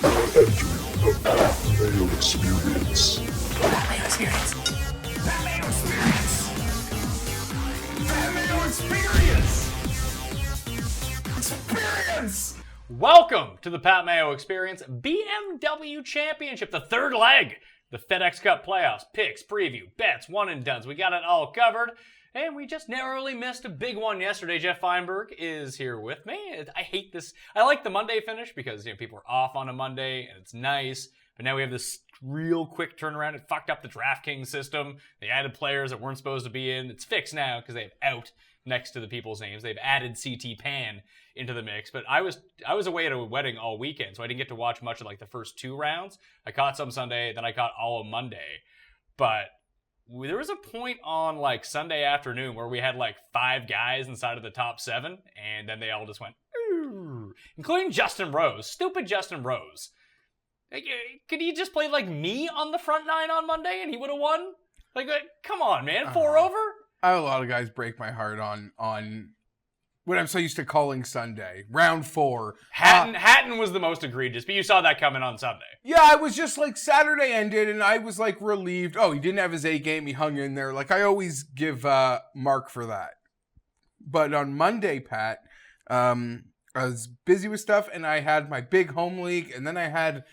The Mayo Experience. Mayo Experience. Mayo Experience. Mayo Experience. Experience. Welcome to the Pat Mayo Experience BMW Championship, the third leg, the FedEx Cup playoffs, picks, preview, bets, one and dones. We got it all covered, and we just narrowly missed a big one yesterday. Geoff Fienberg is here with me. I hate this. I like the Monday finish because people are off on a Monday and it's nice. But now we have this real quick turnaround. It fucked up the DraftKings system. They added players that weren't supposed to be in. It's fixed now because they have out next to the people's names. They've added CT Pan into the mix. But I was away at a wedding all weekend, so I didn't get to watch much of the first two rounds. I caught some Sunday, then I caught all of Monday. But there was a point on Sunday afternoon where we had 5 guys inside of the top 7, and then they all just went, including Justin Rose. Stupid Justin Rose. Could he just play like me on the front 9 on Monday and he would have won? Come on, man. 4 over? I have a lot of guys break my heart on what I'm so used to calling Sunday. Round 4. Hatton was the most egregious, but you saw that coming on Sunday. Yeah, I was just Saturday ended and I was relieved. Oh, he didn't have his A game. He hung in there. I always give Mark for that. But on Monday, Pat, I was busy with stuff and I had my big home league and then I had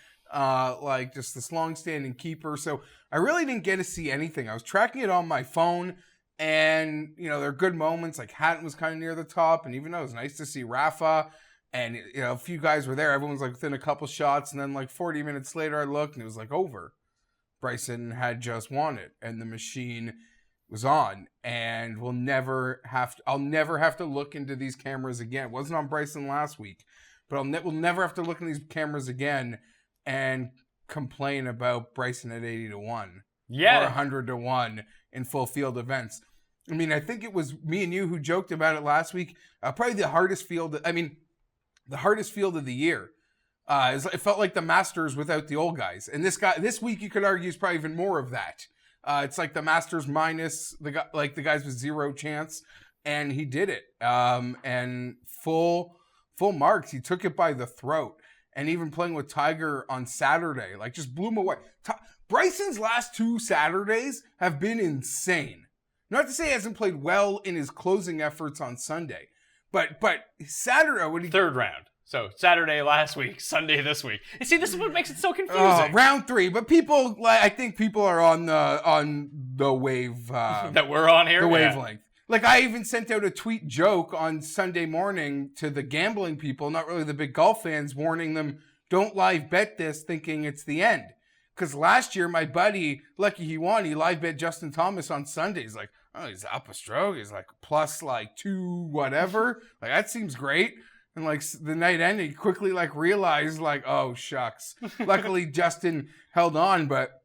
just this long-standing keeper. So I really didn't get to see anything. I was tracking it on my phone. And, there are good moments, Hatton was kind of near the top, and even though it was nice to see Rafa, and, a few guys were there, everyone was, within a couple shots, and then, 40 minutes later, I looked, and it was, over. Bryson had just won it, and the machine was on, and I'll never have to look into these cameras again. It wasn't on Bryson last week, but we'll never have to look in these cameras again and complain about Bryson at 80-1. Yeah. Or 100-1 in full field events. I mean, I think it was me and you who joked about it last week. Probably the hardest field. The hardest field of the year. It felt like the Masters without the old guys. And this week you could argue is probably even more of that. It's like the Masters minus the guys with zero chance, and he did it. And full marks. He took it by the throat. And even playing with Tiger on Saturday, just blew him away. Bryson's last 2 Saturdays have been insane. Not to say he hasn't played well in his closing efforts on Sunday, but Saturday when he third round. So Saturday last week, Sunday this week. You see, this is what makes it so confusing. Round 3, but people, I think people are on the wave that we're on here. The wavelength. I even sent out a tweet joke on Sunday morning to the gambling people, not really the big golf fans, warning them, don't live bet this thinking it's the end. Because last year, my buddy, lucky he won, he live bet Justin Thomas on Sunday. He's he's up a stroke. He's plus 2 whatever. That seems great. And the night ended, he quickly realized oh shucks. Luckily, Justin held on, but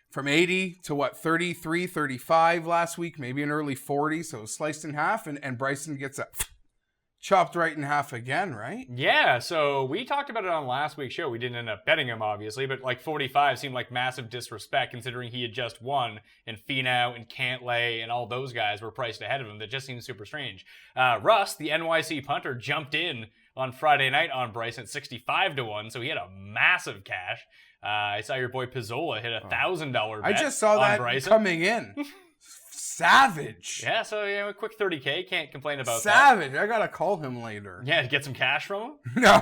from 80 to 33, 35 last week, maybe an early 40. So it was sliced in half, and Bryson gets chopped right in half again, right? Yeah, so we talked about it on last week's show. We didn't end up betting him, obviously, but 45 seemed like massive disrespect considering he had just won, and Finau and Cantlay and all those guys were priced ahead of him. That just seems super strange. Russ, the NYC punter, jumped in on Friday night on Bryson at 65-1, so he had a massive cash. I saw your boy Pizzola hit $1,000 bet. I just saw that Bryson coming in. Savage. Yeah, so a quick 30K. Can't complain about Savage. that. I gotta call him later. Yeah, get some cash from him? No.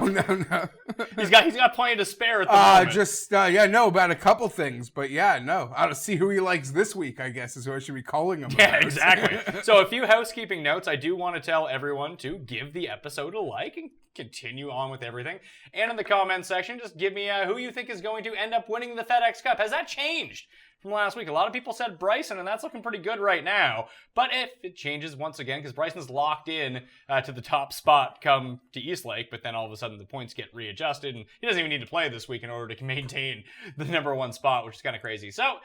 He's got plenty to spare at the moment. About a couple things, but I'll see who he likes this week, I guess, is who I should be calling him. Yeah, exactly. So a few housekeeping notes. I do want to tell everyone to give the episode a like and continue on with everything. And in the comments section, just give me who you think is going to end up winning the FedEx Cup. Has that changed from last week? A lot of people said Bryson, and that's looking pretty good right now. But if it changes once again, because Bryson's locked in to the top spot come to Eastlake, but then all of a sudden the points get readjusted, and he doesn't even need to play this week in order to maintain the number 1 spot, which is kind of crazy. So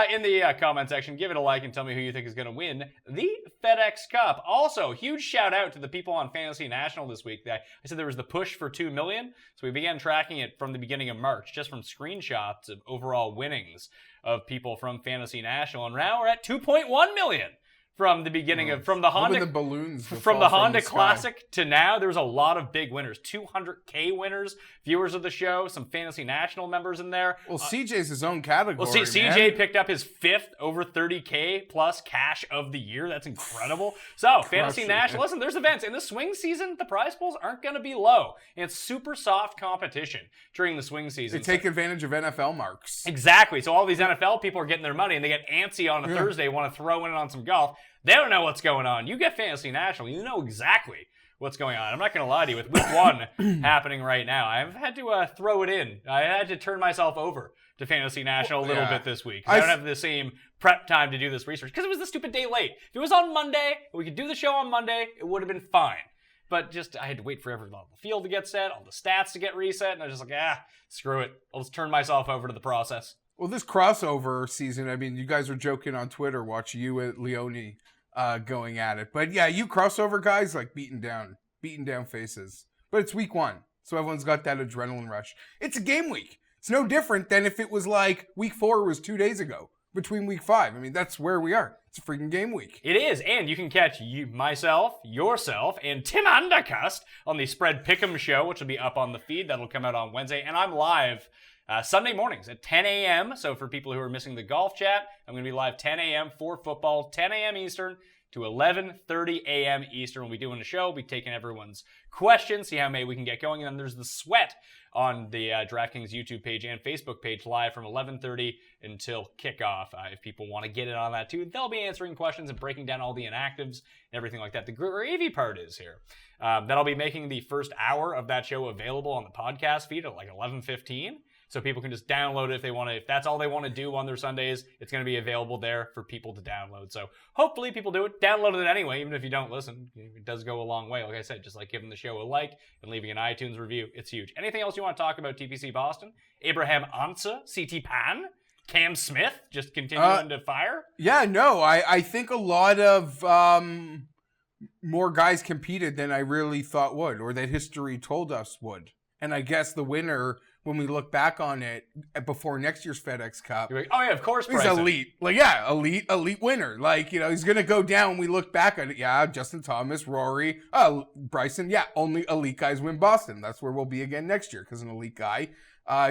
in the comment section, give it a like and tell me who you think is going to win the FedEx Cup. Also, huge shout out to the people on Fantasy National this week. I said there was the push for 2 million, so we began tracking it from the beginning of March, just from screenshots of overall winnings of people from Fantasy National, and now we're at 2.1 million from the beginning of from the Hoping Honda the balloons would from the fall Honda sky. Classic to now. There was a lot of big winners, 200K winners, viewers of the show, some Fantasy National members in there. Well, CJ's his own category. Well, CJ man. picked up his 5th over 30K plus cash of the year. That's incredible. So, Fantasy Crushing National, it. listen, there's events. In the swing season, the prize pools aren't going to be low. And it's super soft competition during the swing season. They take advantage of NFL marks. Exactly. So all these NFL people are getting their money and they get antsy on a Thursday, want to throw in on some golf. They don't know what's going on. You get Fantasy National, you know exactly what's going on. I'm not going to lie to you. With week 1 happening right now, I've had to throw it in. I had to turn myself over to Fantasy National a little bit this week. I don't have the same prep time to do this research because it was the stupid day late. If it was on Monday, we could do the show on Monday, it would have been fine. But just, I had to wait for every level of the field to get set, all the stats to get reset, and I was just like, screw it. I'll just turn myself over to the process. Well, this crossover season, I mean, you guys were joking on Twitter, watch you at Leone going at it. But yeah, you crossover guys, like beating down faces. But it's week 1, so everyone's got that adrenaline rush. It's a game week. It's no different than if it was like week 4 was 2 days ago between week 5. I mean, that's where we are. It's a freaking game week. It is, and you can catch myself, yourself, and Tim Undercust on the Spread Pick'em show, which will be up on the feed. That'll come out on Wednesday, and I'm live Sunday mornings at 10 a.m. So for people who are missing the golf chat, I'm going to be live 10 a.m. for football, 10 a.m. Eastern to 11:30 a.m. Eastern. We'll be doing a show. We'll be taking everyone's questions, see how many we can get going. And then there's the sweat on the DraftKings YouTube page and Facebook page live from 11:30 until kickoff. If people want to get in on that too, they'll be answering questions and breaking down all the inactives and everything like that. The gravy part is here. That I'll be making the first hour of that show available on the podcast feed at like 11:15. So people can just download it if they want to. If that's all they want to do on their Sundays, it's going to be available there for people to download. So hopefully people do it. Download it anyway, even if you don't listen. It does go a long way. Like I said, just like giving the show a like and leaving an iTunes review. It's huge. Anything else you want to talk about TPC Boston? Abraham Ansa, CT Pan, Cam Smith, just continuing to fire? Yeah, no, I think a lot of more guys competed than I really thought would, or that history told us would. And I guess the winner, when we look back on it before next year's FedEx Cup, You're like, oh yeah, of course, he's Bryson. elite. Like, yeah, elite winner. Like, you know, he's going to go down when we look back at it. Yeah, Justin Thomas, Rory, Bryson. Yeah, only elite guys win Boston. That's where we'll be again next year because an elite guy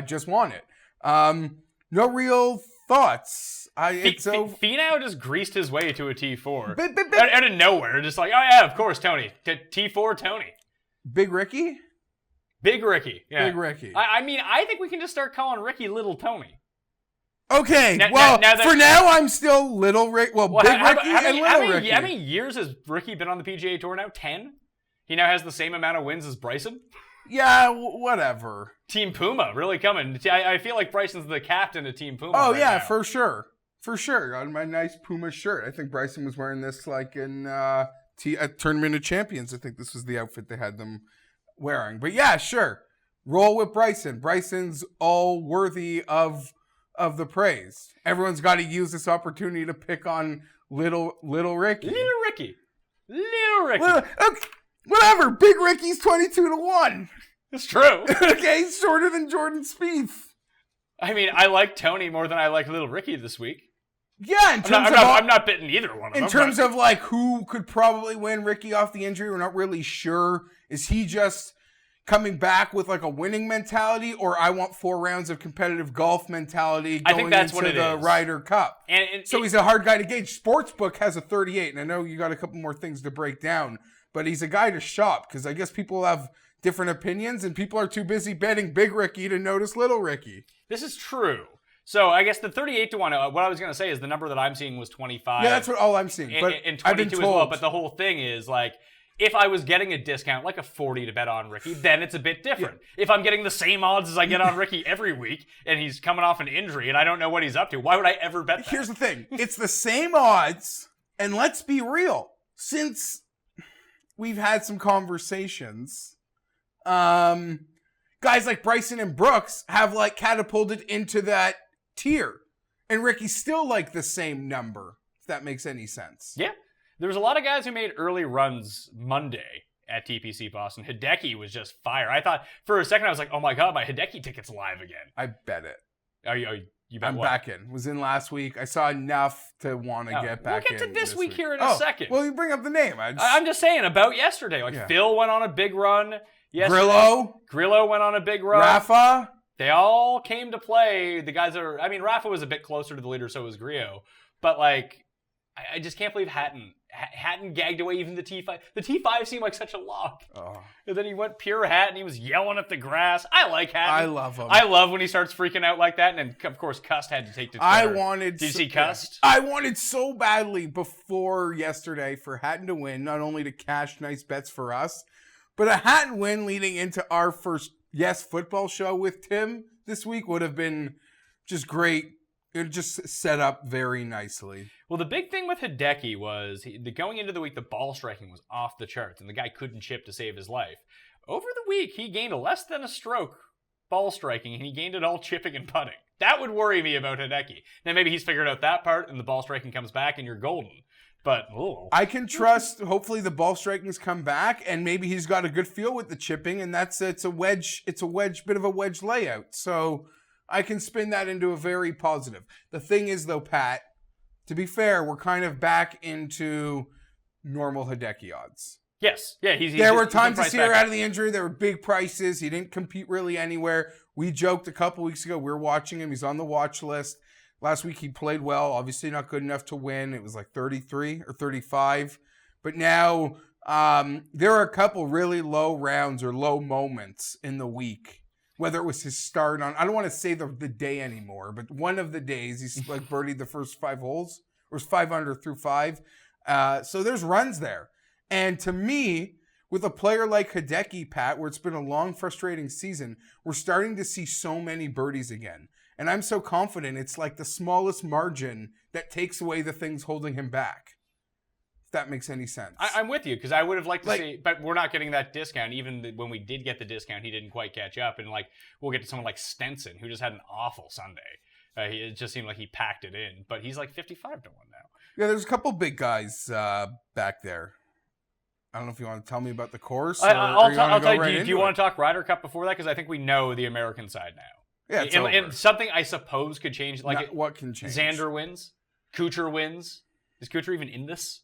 just won it. No real thoughts. Finau just greased his way to a T4. Out of nowhere. Just like, oh yeah, of course, Tony. T4 Tony. Big Ricky? Big Ricky. Yeah. Big Ricky. I mean, I think we can just start calling Ricky Little Tony. Okay, Now for now, I'm still Little Rick. Well, Big Ricky and Little Ricky. How many years has Ricky been on the PGA Tour now? 10? He now has the same amount of wins as Bryson? Yeah, whatever. Team Puma, really coming. I feel like Bryson's the captain of Team Puma. Oh, right yeah, now. for sure. For sure. On my nice Puma shirt. I think Bryson was wearing this like in a Tournament of Champions. I think this was the outfit they had them wearing. But yeah, sure. Roll with Bryson. Bryson's all worthy of the praise. Everyone's got to use this opportunity to pick on little Ricky. Little Ricky. Okay, whatever. Big Ricky's 22-1. It's true. Okay, he's shorter than Jordan Spieth. I mean, I like Tony more than I like Little Ricky this week. Yeah, I'm not betting either one of them. In terms of like who could probably win Ricky off the injury, we're not really sure. Is he just coming back with like a winning mentality, or I want 4 rounds of competitive golf mentality going into the Ryder Cup? And so he's a hard guy to gauge. Sportsbook has a 38, and I know you got a couple more things to break down, but he's a guy to shop because I guess people have different opinions, and people are too busy betting Big Ricky to notice Little Ricky. This is true. So I guess the 38-1, what I was going to say is the number that I'm seeing was 25. Yeah, that's all I'm seeing. But and 22 I've been as told. well. But the whole thing is like, if I was getting a discount, like a 40 to bet on Ricky, then it's a bit different. Yeah. If I'm getting the same odds as I get on Ricky every week, and he's coming off an injury, and I don't know what he's up to, why would I ever bet that? Here's the thing. It's the same odds, and let's be real. Since we've had some conversations, guys like Bryson and Brooks have like catapulted into that tier. And Ricky's still like the same number, if that makes any sense. Yeah. There was a lot of guys who made early runs Monday at TPC Boston. Hideki was just fire. I thought for a second I was like, "Oh my god, my Hideki ticket's live again." I bet it. Are you You bet I'm what? back in. Was in last week. I saw enough to want to get back in. We'll get to this week here in a second. Well, you bring up the name. I'm just saying about yesterday. Like Phil went on a big run yesterday. Grillo went on a big run. Rafa. They all came to play. The guys that are, I mean, Rafa was a bit closer to the leader, so was Grillo. But like, I just can't believe Hatton gagged away even the T5. The T5 seemed like such a lock. Oh. And then he went pure Hatton. He was yelling at the grass. I like Hatton. I love him. I love when he starts freaking out like that. And then, of course, Cust had to take to Twitter. Did you see Cust? I wanted so badly before yesterday for Hatton to win, not only to cash nice bets for us, but a Hatton win leading into our first football show with Tim this week would have been just great. It just set up very nicely. Well, the big thing with Hideki was going into the week, the ball striking was off the charts, and the guy couldn't chip to save his life. Over the week, he gained less than a stroke ball striking, and he gained it all chipping and putting. That would worry me about Hideki. Now, maybe he's figured out that part, and the ball striking comes back, and you're golden. But I can trust. Hopefully, the ball striking's come back, and maybe he's got a good feel with the chipping, and it's a wedge. It's a wedge, bit of a wedge layout. So I can spin that into a very positive. The thing is, though, Pat, to be fair, we're kind of back into normal Hideki odds. Yes, yeah. There were times to see her out of the injury. There were big prices. He didn't compete really anywhere. We joked a couple weeks ago. We were watching him. He's on the watch list. Last week he played well, obviously not good enough to win. It was like 33 or 35. But now there are a couple really low rounds or low moments in the week. Whether it was his start on, I don't want to say the day anymore, but one of the days he's like birdied the first 5 holes. Or was 5 under through 5. So there's runs there. And to me, with a player like Hideki, Pat, where it's been a long, frustrating season, we're starting to see so many birdies again. And I'm so confident it's like the smallest margin that takes away the things holding him back. If that makes any sense. I'm with you, because I would have liked to see, but we're not getting that discount. Even when we did get the discount, he didn't quite catch up. And like, we'll get to someone like Stenson, who just had an awful Sunday. It just seemed like he packed it in. But he's like 55 to 1 now. Yeah, there's a couple big guys back there. I don't know if you want to tell me about the course. I'll tell you, do you want to talk Ryder Cup before that? Because I think we know the American side now. Yeah, it's and something I suppose could change. Like what can change? Xander wins. Kuchar wins. Is Kuchar even in this?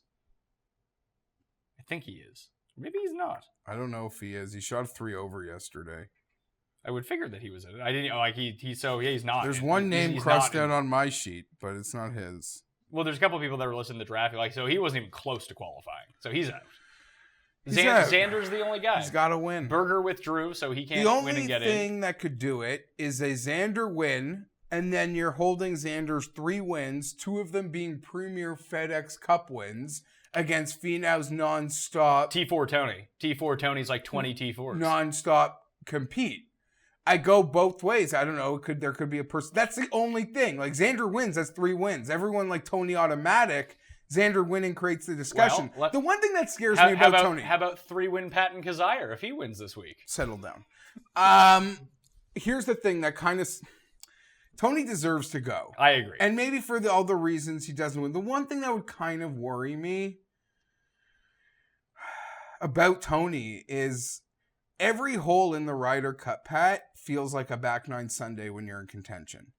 I think he is. Maybe he's not. I don't know if he is. He shot 3 over yesterday. I would figure that he was in it. I didn't like he's not. There's one name crossed out on my sheet, but it's not his. Well, there's a couple of people that were listening to draft, so he wasn't even close to qualifying. So he's out. Xander's the only guy. He's got to win. Berger withdrew, so he can't win and get in. The only thing that could do it is a Xander win, and then you're holding Xander's 3 wins, 2 of them being Premier FedEx Cup wins against Finau's nonstop. T4 Tony. T4 Tony's like 20 T4s. Nonstop compete. I go both ways. I don't know. There could be a person. That's the only thing. Like Xander wins, that's 3 wins. Everyone like Tony automatic. Xander winning creates the discussion. Well, the one thing that scares me about Tony. How about 3-win Patton Kazire if he wins this week? Settle down. Here's the thing that kind of... Tony deserves to go. I agree. And maybe for all the reasons he doesn't win. The one thing that would kind of worry me about Tony is every hole in the Ryder Cup, Pat, feels like a back 9 Sunday when you're in contention.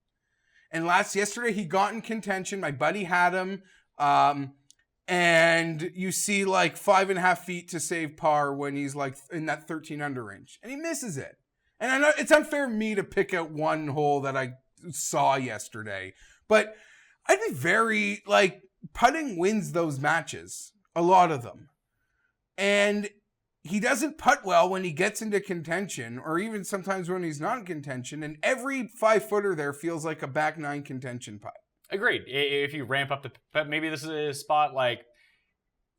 And yesterday he got in contention. My buddy had him. And you see like 5.5 feet to save par when he's like in that 13 under range. And he misses it. And I know it's unfair of me to pick out one hole that I saw yesterday. But I'd be very, putting wins those matches. A lot of them. And he doesn't putt well when he gets into contention, or even sometimes when he's not in contention. And every 5-footer there feels like a back 9 contention putt. Agreed. If you ramp up but maybe this is a spot like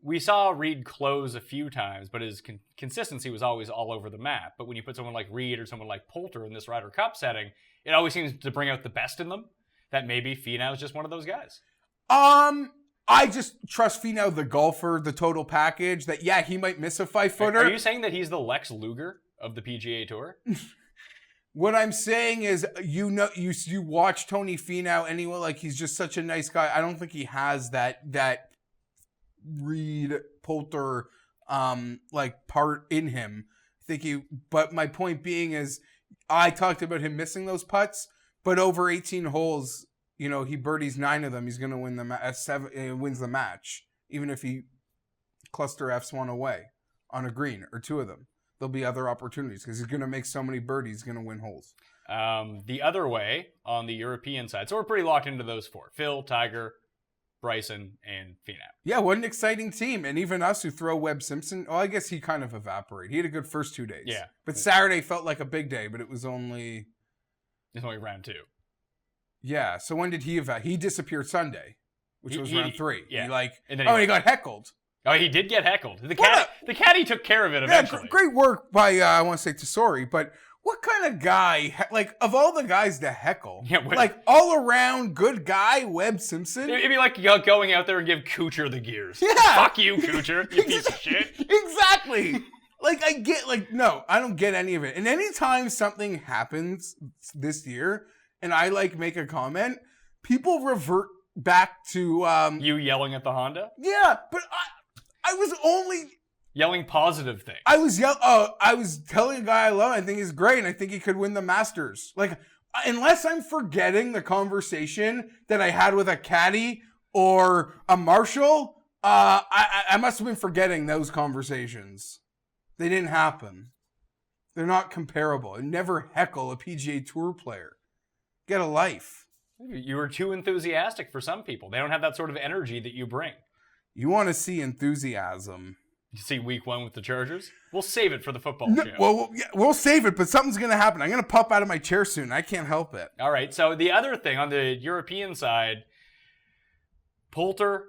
we saw Reed close a few times, but his consistency was always all over the map. But when you put someone like Reed or someone like Poulter in this Ryder Cup setting, it always seems to bring out the best in them. That maybe Finau is just one of those guys. I just trust Finau, the golfer, the total package. That he might miss a 5-footer. Are you saying that he's the Lex Luger of the PGA Tour? What I'm saying is, you watch Tony Finau anyway, he's just such a nice guy. I don't think he has that Reed Poulter part in him. But my point being is, I talked about him missing those putts, But over 18 holes, he birdies 9 of them. He's going to win wins the match, even if he cluster Fs one away on a green or 2 of them. There'll be other opportunities because he's going to make so many birdies. He's going to win holes. The other way on the European side, so we're pretty locked into those 4: Phil, Tiger, Bryson, and Finau. Yeah, what an exciting team. And even us who throw Webb Simpson, I guess he kind of evaporated. He had a good first 2 days. Yeah. But Saturday felt like a big day, but it was only... It's only round 2. Yeah, so when did he evaporate? He disappeared Sunday, which was round 3. Yeah. And he got heckled. Oh, he did get heckled. The caddy took care of it eventually. Yeah, great work by, I want to say Tesori, but what kind of guy, of all the guys to heckle, all around good guy, Webb Simpson? It'd be like going out there and give Kuchar the gears. Yeah. Fuck you, Kuchar, you piece of shit. Exactly. No, I don't get any of it. And anytime something happens this year and I make a comment, people revert back to... you yelling at the Honda? Yeah, but I was only... Yelling positive things. I was telling a guy I love, I think he's great, and I think he could win the Masters. Unless I'm forgetting the conversation that I had with a caddy or a marshal, I must have been forgetting those conversations. They didn't happen. They're not comparable. And never heckle a PGA Tour player. Get a life. You were too enthusiastic for some people. They don't have that sort of energy that you bring. You want to see enthusiasm. You see week 1 with the Chargers? We'll save it for the football show. Well, we'll save it, but something's going to happen. I'm going to pop out of my chair soon. I can't help it. All right, so the other thing on the European side, Poulter,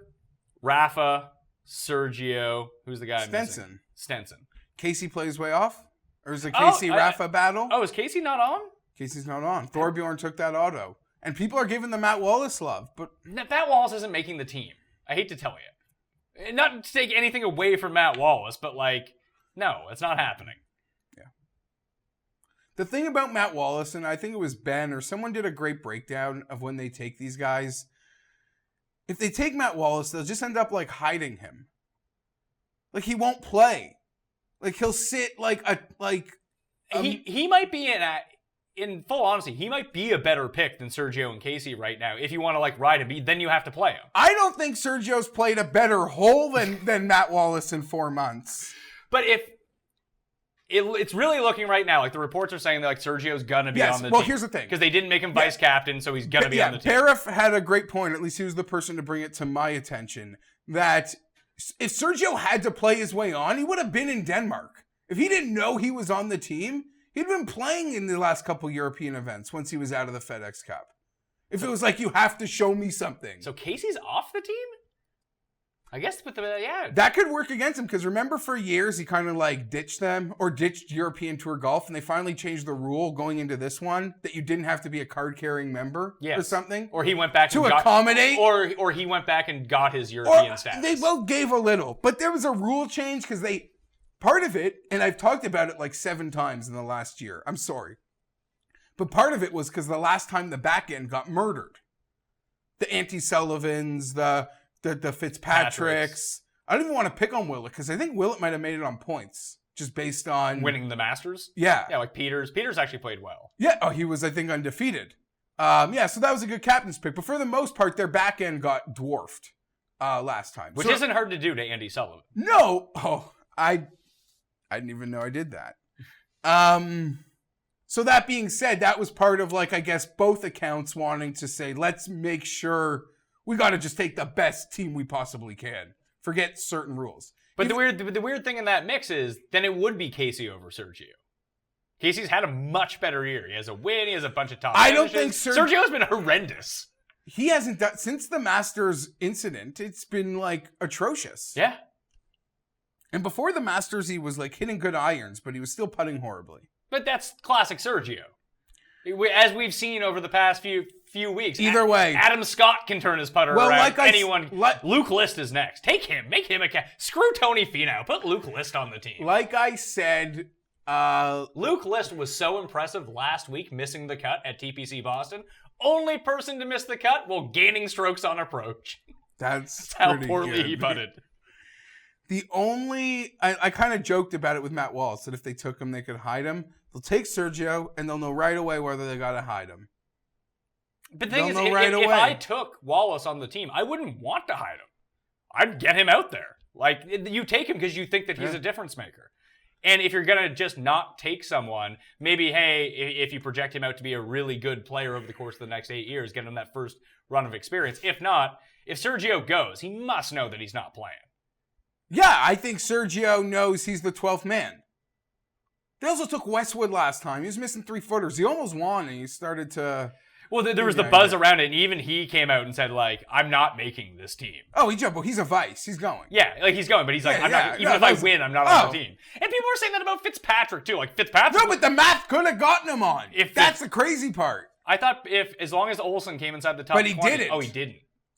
Rafa, Sergio, who's the guy missing? Stenson. Casey plays way off? Or is it Casey-Rafa battle? Oh, is Casey not on? Casey's not on. Thorbjorn took that auto. And people are giving the Matt Wallace love, but... Matt Wallace isn't making the team. I hate to tell you. Not to take anything away from Matt Wallace, but no, it's not happening. Yeah. The thing about Matt Wallace, and I think it was Ben or someone did a great breakdown of when they take these guys. If they take Matt Wallace, they'll just end up hiding him. He won't play. He'll sit he might be in full honesty, he might be a better pick than Sergio and Casey right now. If you want to ride him, then you have to play him. I don't think Sergio's played a better hole than Matt Wallace in 4 months. But if it's really looking right now, the reports are saying that Sergio's gonna be on the team. Well, here's the thing. Because they didn't make him vice captain, so he's gonna be on the team. Parif had a great point, at least he was the person to bring it to my attention, that if Sergio had to play his way on, he would have been in Denmark. If he didn't know he was on the team, he'd been playing in the last couple European events once he was out of the FedEx Cup. If it was you have to show me something. So Casey's off the team? I guess with yeah. That could work against him, because remember for years he kind of ditched them or ditched European Tour Golf, and they finally changed the rule going into this one that you didn't have to be a card-carrying member or something. Or he went back to accommodate. Or he went back and got his European status. They both gave a little, but there was a rule change because part of it, and I've talked about it 7 times in the last year. I'm sorry. But part of it was because the last time the back end got murdered. The Anti-Sullivans, the Fitzpatricks. I don't even want to pick on Willett because I think Willett might have made it on points. Just based on... winning the Masters? Yeah. Yeah, Peters. Peters actually played well. Yeah. Oh, he was, I think, undefeated. So that was a good captain's pick. But for the most part, their back end got dwarfed last time. Which isn't hard to do to Andy Sullivan. No. Oh, I didn't even know I did that. So that being said, that was part of I guess both accounts wanting to say, let's make sure we got to just take the best team we possibly can. Forget certain rules. But the weird thing in that mix is then it would be Casey over Sergio. Casey's had a much better year. He has a win. He has a bunch of top I don't finishes. think Sergio's been horrendous. He hasn't done since the Masters incident. It's been atrocious. Yeah. And before the Masters, he was hitting good irons, but he was still putting horribly. But that's classic Sergio. As we've seen over the past few weeks. Either way. Adam Scott can turn his putter around. Luke List is next. Take him. Make him a screw Tony Finau. Put Luke List on the team. Like I said... Luke List was so impressive last week, missing the cut at TPC Boston. Only person to miss the cut while gaining strokes on approach. That's how poorly he putted. The only... I kind of joked about it with Matt Wallace, that if they took him, they could hide him. They'll take Sergio, and they'll know right away whether they got to hide him. But the thing is, They'll know right if away. I took Wallace on the team, I wouldn't want to hide him. I'd get him out there. Like, you take him because you think that he's a difference maker. And if you're going to just not take someone, maybe, hey, if you project him out to be a really good player over the course of the next 8 years, get him that first run of experience. If not, if Sergio goes, he must know that he's not playing. Yeah, I think Sergio knows he's the 12th man. They also took Westwood last time. He was missing 3-footers. He almost won, and he started to... Well, there was the buzz around it, and even he came out and said, like, I'm not making this team. Oh, he jumped. Well, he's a vice. He's going. Yeah, like, he's going, but he's like, Yeah, I'm not, yeah. even if I win, I'm not on the team. And people were saying that about Fitzpatrick, too. Like, Fitzpatrick... No, but the math could have gotten him on. That's the crazy part. I thought as long as Olsen came inside the top 20... But he didn't. Oh, he didn't.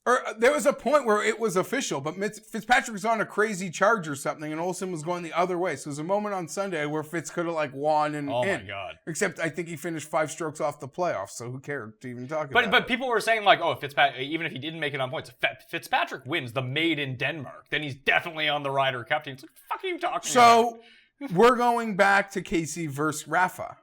Or there was a point where it was official, but Fitzpatrick was on a crazy charge or something, and Olsen was going the other way. So there was a moment on Sunday where Fitz could have, like, won and Oh, in. my God. Except I think he finished 5 strokes off the playoffs, so who cared to even talk about it. But people were saying, like, oh, Fitzpatrick, even if he didn't make it on points, Fitzpatrick wins the Made in Denmark, then he's definitely on the Ryder Cup team. It's like, what the fuck are you talking about? So we're going back to Casey versus Rafa.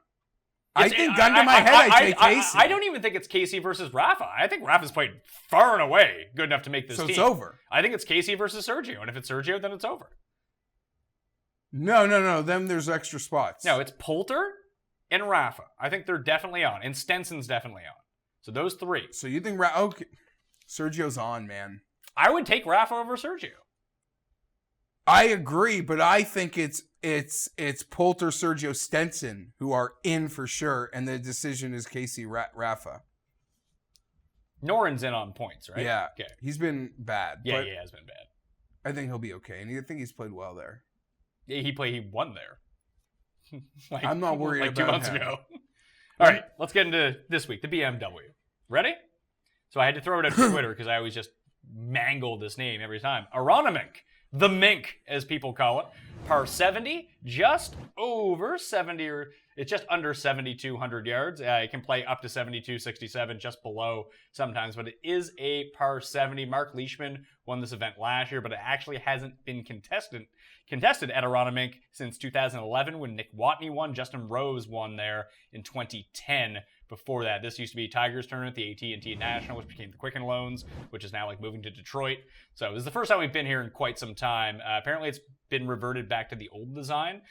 I think, gun to my head, I take Casey. I don't even think it's Casey versus Rafa. I think Rafa's played far and away good enough to make this team. So it's over. I think it's Casey versus Sergio, and if it's Sergio, then it's over. No. Then there's extra spots. No, it's Poulter and Rafa. I think they're definitely on, and Stenson's definitely on. So those 3. So you think okay. Sergio's on, man. I would take Rafa over Sergio. I agree, but I think it's Poulter, Sergio, Stenson who are in for sure, and the decision is Casey Rafa. Noren's in on points, right? Yeah. Okay. He's been bad. Yeah, but he has been bad. I think he'll be okay, and I think he's played well there. Yeah, he won there. I'm not worried like about 2 months him. ago. All right, let's get into this week, the BMW. Ready? So I had to throw it out to Twitter because I always just mangle this name every time. Aronimink, the Mink, as people call it. Par 70, just over 70, or it's just under 7,200 yards. It can play up to 72-67, just below sometimes, but it is a par 70. Mark Leishman won this event last year, but it actually hasn't been contested at Aronimink since 2011 when Nick Watney won. Justin Rose won there in 2010. Before that, this used to be Tigers tournament, the AT&T National, which became the Quicken Loans, which is now like moving to Detroit. So this is the first time we've been here in quite some time. Apparently it's been reverted back to the old design.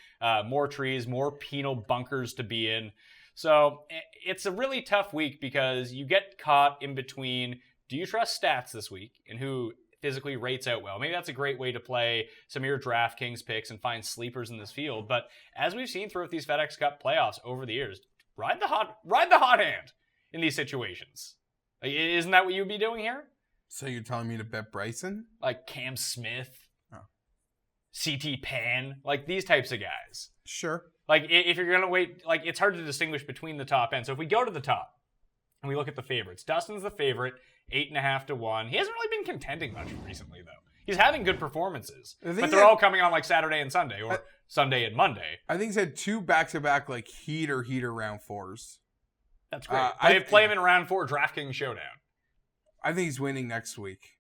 More trees, more penal bunkers to be in. So it's a really tough week because you get caught in between, do you trust stats this week and who physically rates out well? Maybe that's a great way to play some of your DraftKings picks and find sleepers in this field. But as we've seen throughout these FedEx Cup playoffs over the years, ride the hot hand in these situations. Like, isn't that what you'd be doing here? So you're telling me to bet Bryson? Like Cam Smith, CT Pan, like these types of guys. Sure. Like if you're going to wait, like it's hard to distinguish between the top end. So if we go to the top and we look at the favorites, Dustin's the favorite, 8.5 to 1. He hasn't really been contending much recently though. He's having good performances, but they're all coming on like Saturday and Sunday or Sunday and Monday. I think he's had 2 back-to-back like heater round 4s. That's great. Play him in round 4 DraftKings Showdown. I think he's winning next week,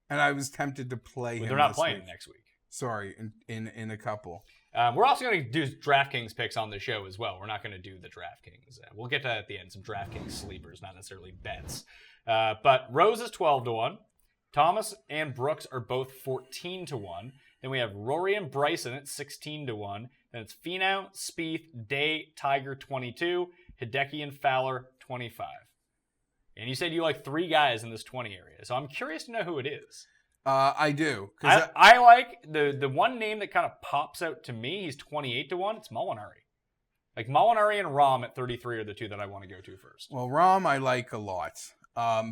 and I was tempted to play him. They're not this playing week. next week. Sorry, in a couple. We're also going to do DraftKings picks on the show as well. We're not going to do the DraftKings. We'll get to that at the end, some DraftKings sleepers, not necessarily bets. But Rose is 12 to 1. Thomas and Brooks are both 14 to 1. Then we have Rory and Bryson at 16 to 1. Then it's Finau, Spieth, Day, Tiger 22, Hideki and Fowler 25. And you said you like 3 guys in this 20 area. So I'm curious to know who it is. I do. I like the one name that kind of pops out to me. He's 28 to 1. It's Molinari. Like Molinari and Rahm at 33 are the 2 that I want to go to first. Well, Rahm I like a lot.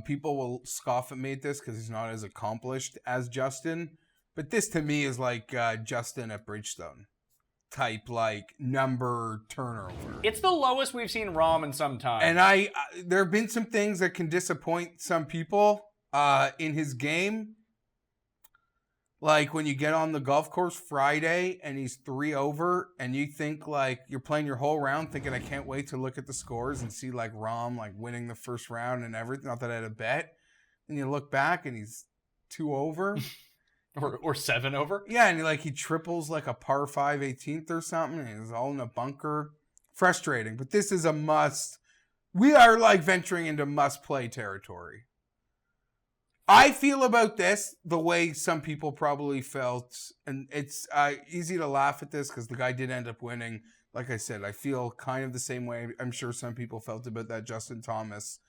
People will scoff at me at this because he's not as accomplished as Justin. But this to me is like Justin at Bridgestone type, like number turnover. It's the lowest we've seen Rahm in some time. And there have been some things that can disappoint some people in his game. Like when you get on the golf course Friday and he's 3 over and you think like you're playing your whole round thinking I can't wait to look at the scores and see like Rahm like winning the first round and everything. Not that I had a bet. And you look back and he's 2 over. or 7 over. Yeah, and he triples like a par 5 18th or something and he's all in a bunker. Frustrating. But this is a must We are like venturing into must-play territory. I feel about this the way some people probably felt, and it's easy to laugh at this because the guy did end up winning. Like I said, I feel kind of the same way I'm sure some people felt about that Justin Thomas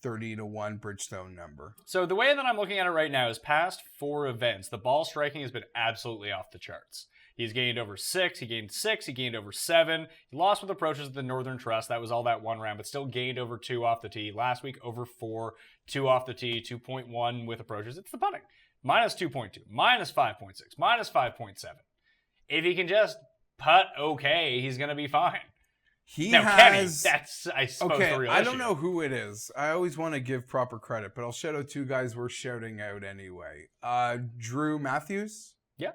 30-1 Bridgestone number. So the way that I'm looking at it right now is past 4 events, the ball striking has been absolutely off the charts. He's gained over 6, he gained 6, he gained over 7. He lost with approaches at the Northern Trust. That was all that one round, but still gained over 2 off the tee. Last week, over 4, 2 off the tee, 2.1 with approaches. It's the putting. Minus 2.2, minus 5.6, minus 5.7. If he can just putt okay, he's going to be fine. Kenny, that's, I suppose, the real issue. I don't know who it is. I always want to give proper credit, but I'll shout out 2 guys worth shouting out anyway. Drew Matthews. Yeah.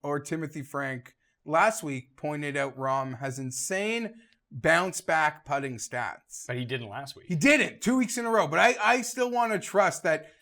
Or Timothy Frank, last week pointed out Rahm has insane bounce-back putting stats. But he didn't last week. He didn't, 2 weeks in a row. But I still want to trust that.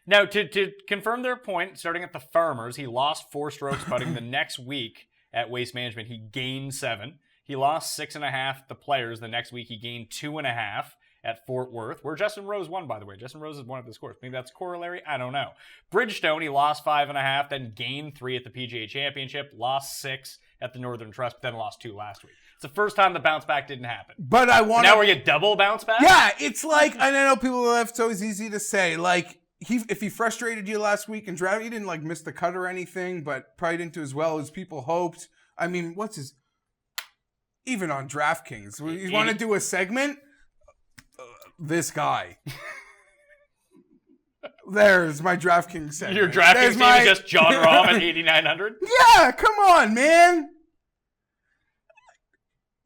Now, to confirm their point, starting at the Farmers, he lost 4 strokes putting. The next week at Waste Management, he gained 7. He lost 6.5 at the Players. The next week, he gained 2.5 at Fort Worth, where Justin Rose won, by the way. Justin Rose is one of the scores. Maybe that's corollary. I don't know. Bridgestone, he lost 5.5, then gained 3 at the PGA Championship, lost 6 at the Northern Trust, but then lost 2 last week. It's the first time the bounce back didn't happen. But I want now we get double bounce back? Yeah, it's like, and I know people left, it's always easy to say, like, if he frustrated you last week in draft, he didn't like miss the cut or anything, but probably didn't do as well as people hoped. I mean, even on DraftKings, you want to do a segment? This guy. There's my DraftKings segment. Your DraftKings team is just John Rahm at 8,900? Yeah, come on, man.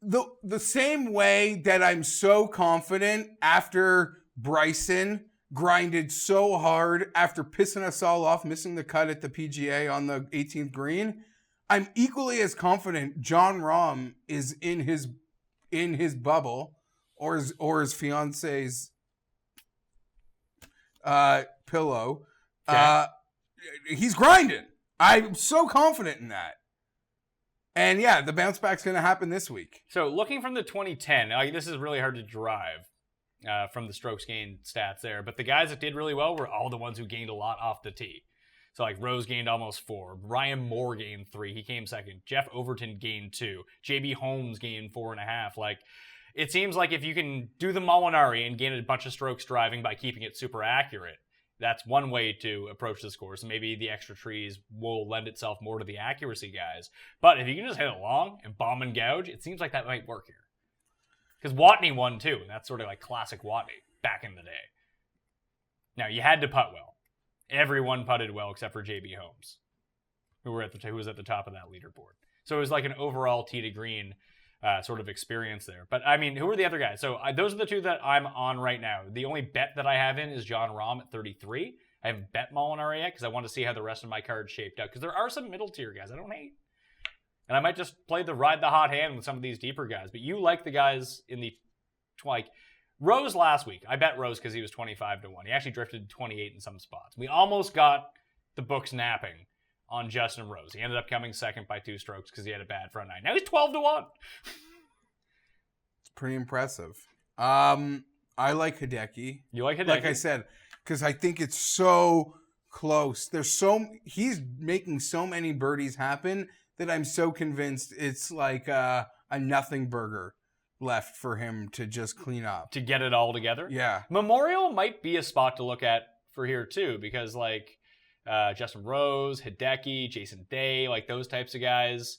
The same way that I'm so confident after Bryson grinded so hard after pissing us all off, missing the cut at the PGA on the 18th green, I'm equally as confident John Rahm is in his bubble or his fiance's pillow. Okay. He's grinding. I'm so confident in that. And yeah, the bounce back's going to happen this week. So looking from the 2010, this is really hard to derive from the strokes gained stats there, but the guys that did really well were all the ones who gained a lot off the tee. So like Rose gained almost 4, Ryan Moore gained 3, he came second, Jeff Overton gained 2, JB Holmes gained 4.5. Like, it seems like if you can do the Molinari and gain a bunch of strokes driving by keeping it super accurate, that's one way to approach this course. And maybe the extra trees will lend itself more to the accuracy guys. But if you can just hit it long and bomb and gouge, it seems like that might work here. Because Watney won too, and that's sort of like classic Watney back in the day. Now, you had to putt well. Everyone putted well except for JB Holmes, who was at the top of that leaderboard. So it was like an overall tee to green sort of experience there. But I mean, who are the other guys? So those are the 2 that I'm on right now. The only bet that I have in is John Rahm at 33. I haven't bet Molinari yet because I want to see how the rest of my cards shaped out. Because there are some middle tier guys I don't hate. And I might just play the ride the hot hand with some of these deeper guys. But you like the guys in the, like, Rose last week. I bet Rose because he was 25-1. He actually drifted 28 in some spots. We almost got the books napping on Justin Rose. He ended up coming second by 2 strokes because he had a bad front nine. Now he's 12-1. It's pretty impressive. I like Hideki. You like Hideki? Like I said, because I think it's so close. He's making so many birdies happen that I'm so convinced it's like a nothing burger left for him to just clean up. To get it all together? Yeah. Memorial might be a spot to look at for here too, because like Justin Rose, Hideki, Jason Day, like those types of guys,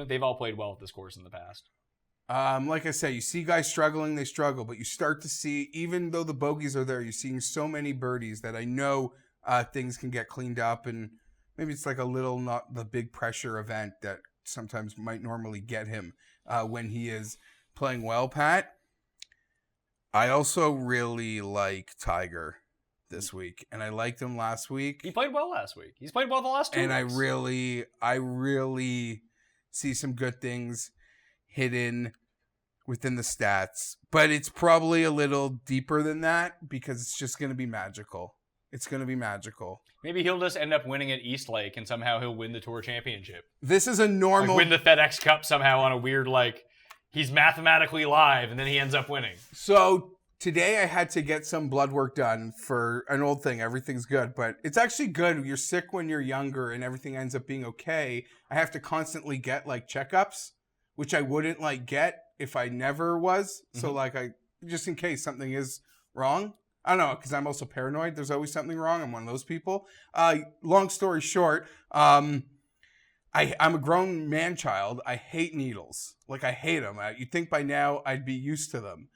they've all played well at this course in the past. Like I said, you see guys struggling, they struggle, but you start to see, even though the bogeys are there, you're seeing so many birdies that I know things can get cleaned up, and maybe it's like a little, not the big pressure event that sometimes might normally get him when he is playing well, Pat. I also really like Tiger this week, and I liked him last week. He played well last week. He's played well the last 2 weeks. And I really see some good things hidden within the stats, but it's probably a little deeper than that because it's just going to be magical. It's going to be magical. Maybe he'll just end up winning at East Lake and somehow he'll win the Tour Championship. This is a normal... Like win the FedEx Cup somehow on a weird, like, he's mathematically live and then he ends up winning. So today I had to get some blood work done for an old thing. Everything's good, but it's actually good. You're sick when you're younger and everything ends up being okay. I have to constantly get like checkups, which I wouldn't like get if I never was. So like just in case something is wrong. I don't know, because I'm also paranoid. There's always something wrong. I'm one of those people. Long story short, I'm a grown man-child. I hate needles. Like, I hate them. You'd think by now I'd be used to them.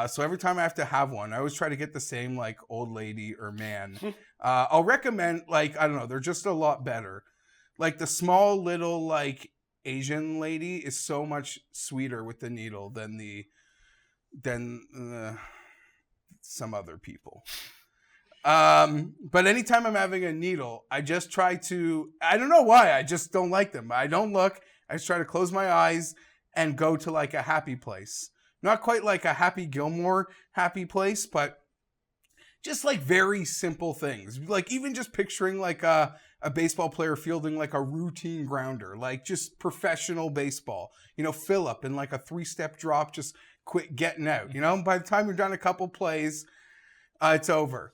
So every time I have to have one, I always try to get the same, like, old lady or man. I'll recommend, like, I don't know, they're just a lot better. Like, the small little, like, Asian lady is so much sweeter with the needle than some other people. But anytime I'm having a needle, I just try to, I don't know why, I just don't like them. I don't look, I just try to close my eyes and go to like a happy place. Not quite like a Happy Gilmore happy place, but just like very simple things. Like even just picturing like a baseball player fielding like a routine grounder, like just professional baseball, you know, Phillip in like a 3-step drop, just quit getting out, you know. By the time you're done a couple plays, it's over.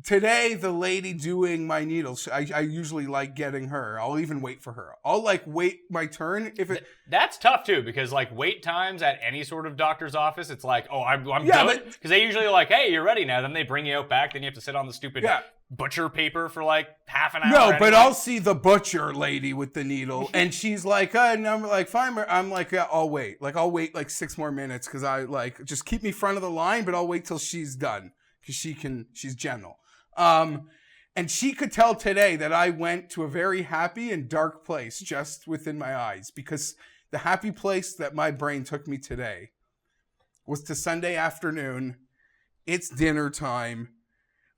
Today, the lady doing my needles, I usually like getting her. I'll even wait for her. I'll like wait my turn if it. That's tough too, because like wait times at any sort of doctor's office, it's like, oh, I'm good, because they usually are like, hey, you're ready now. Then they bring you out back. Then you have to sit on the stupid butcher paper for like half an hour. No, but I'll see the butcher lady with the needle, and she's like, and I'm like, fine. I'm like, yeah, I'll wait. Like, I'll wait like 6 more minutes because I like just keep me front of the line, but I'll wait till she's done because she's gentle. And she could tell today that I went to a very happy and dark place just within my eyes, because the happy place that my brain took me today was to Sunday afternoon. It's dinner time.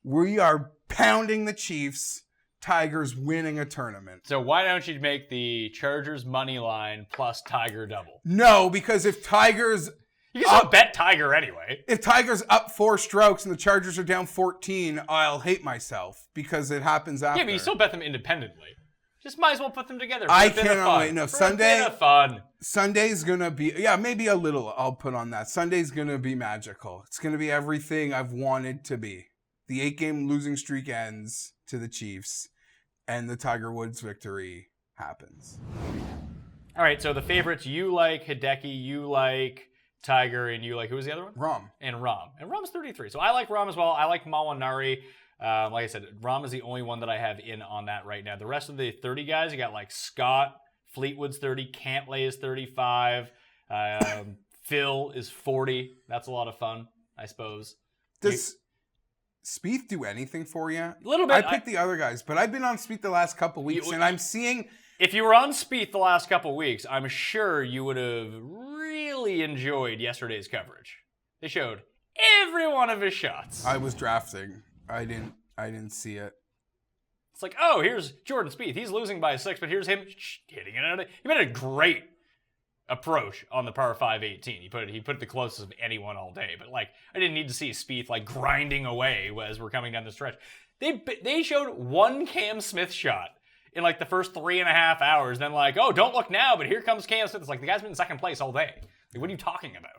We are pounding the Chiefs. Tigers winning a tournament. So why don't you make the Chargers money line plus Tiger double? No, because if Tigers... You can still bet Tiger anyway. If Tiger's up 4 strokes and the Chargers are down 14, I'll hate myself because it happens after. Yeah, but you still bet them independently. Just might as well put them together. I cannot wait. No, Sunday. A bit of fun. Sunday's gonna be, maybe a little. I'll put on that. Sunday's gonna be magical. It's gonna be everything I've wanted to be. The 8-game losing streak ends to the Chiefs, and the Tiger Woods victory happens. All right. So the favorites, you like Hideki, you like Tiger, and you like, who was the other one? Rahm. And Rahm's 33. So I like Rahm as well. I like Mawanari. Like I said, Rahm is the only one that I have in on that right now. The rest of the 30 guys, you got like Scott, Fleetwood's 30, Cantlay is 35, Phil is 40. That's a lot of fun, I suppose. Does Spieth do anything for you? A little bit. I picked the other guys, but I've been on Spieth the last couple weeks, and I'm seeing... If you were on Spieth the last couple weeks, I'm sure you would have really enjoyed yesterday's coverage. They showed every one of his shots. I was drafting. I didn't see it. It's like, oh, here's Jordan Spieth. He's losing by 6, but here's him hitting it out of. He made a great approach on the par 5 18. He put it the closest of anyone all day. But like, I didn't need to see Spieth like grinding away as we're coming down the stretch. They showed one Cam Smith shot in like the first 3.5 hours. Then like, oh, don't look now, but here comes Cam Smith. It's like the guy's been in second place all day. Like, what are you talking about?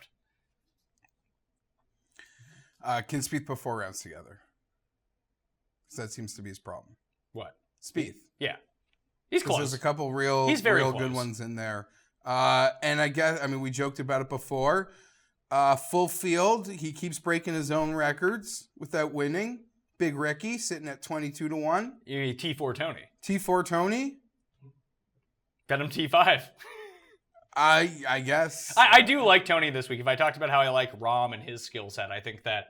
Can Spieth put 4 rounds together? So that seems to be his problem. What? Spieth. Yeah. He's close. There's a couple real good ones in there. And we joked about it before. Full field, he keeps breaking his own records without winning. Big Ricky sitting at 22-1. You mean T4 Tony? T4 Tony? Bet him T5. I guess. I do like Tony this week. If I talked about how I like Rahm and his skill set, I think that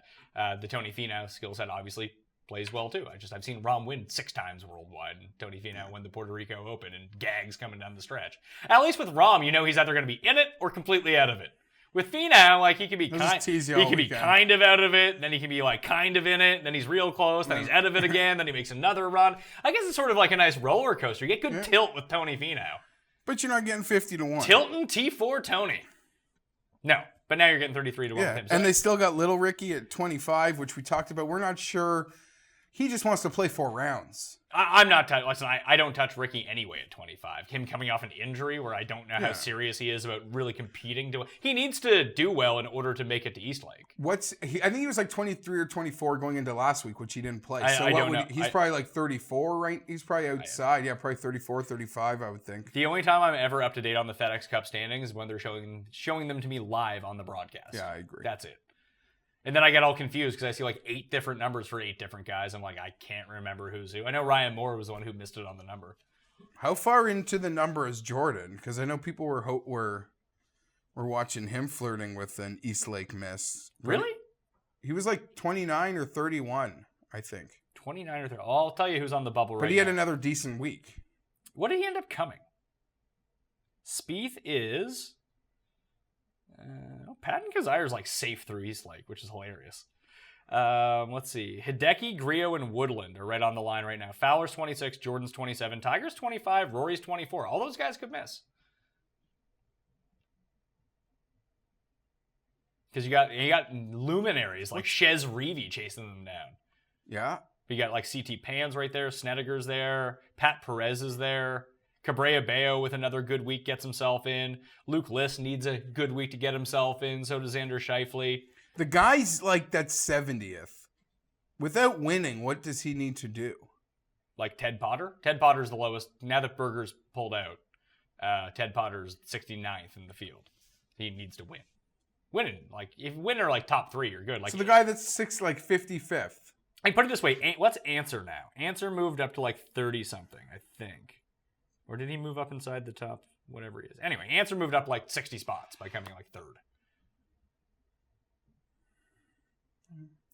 the Tony Finau skill set obviously plays well too. I've seen Rahm win 6 times worldwide, and Tony Finau win the Puerto Rico Open, and gags coming down the stretch. At least with Rahm, you know he's either going to be in it or completely out of it. With Finau, like he can be kind of out of it, then he can be like kind of in it, then he's real close, then he's out of it again, then he makes another run. I guess it's sort of like a nice roller coaster. You get good tilt with Tony Finau. But you're not getting 50-1. Tilton T4 Tony. No, but now you're getting 33-1 with him. And they still got Little Ricky at 25, which we talked about. We're not sure. He just wants to play 4 rounds. I'm not touching. Listen, I don't touch Ricky anyway at 25. Him coming off an injury where I don't know how serious he is about really competing. He needs to do well in order to make it to Eastlake. I think he was like 23 or 24 going into last week, which he didn't play. I don't know. He's probably like 34, right? He's probably outside. Yeah, probably 34, 35, I would think. The only time I'm ever up to date on the FedEx Cup standings is when they're showing them to me live on the broadcast. Yeah, I agree. That's it. And then I get all confused because I see like 8 different numbers for 8 different guys. I'm like, I can't remember who's who. I know Ryan Moore was the one who missed it on the number. How far into the number is Jordan? Because I know people were watching him flirting with an Eastlake miss. Really? He was like 29 or 31, I think. 29 or 30. I'll tell you who's on the bubble right now. But he had another decent week. What did he end up coming? Spieth is... Patton Kazire's like safe through Eastlake, which is hilarious. Let's see. Hideki, Griot, and Woodland are right on the line right now. Fowler's 26, Jordan's 27, Tiger's 25, Rory's 24. All those guys could miss. Because you got luminaries like Shez Reavie chasing them down. Yeah. You got like CT Pans right there, Snedeker's there, Pat Perez is there. Cabrera Bello with another good week gets himself in. Luke List needs a good week to get himself in. So does Xander Schauffele. The guy's like that 70th. Without winning, what does he need to do? Like Ted Potter? Ted Potter's the lowest. Now that Berger's pulled out, Ted Potter's 69th in the field. He needs to win. Winning, like if winner like top 3, you're good. Like so the guy that's 55th. I put it this way. What's Answer now? Answer moved up to like 30 something, I think. Or did he move up inside the top, whatever he is? Anyway, Answer moved up like 60 spots by coming like 3rd.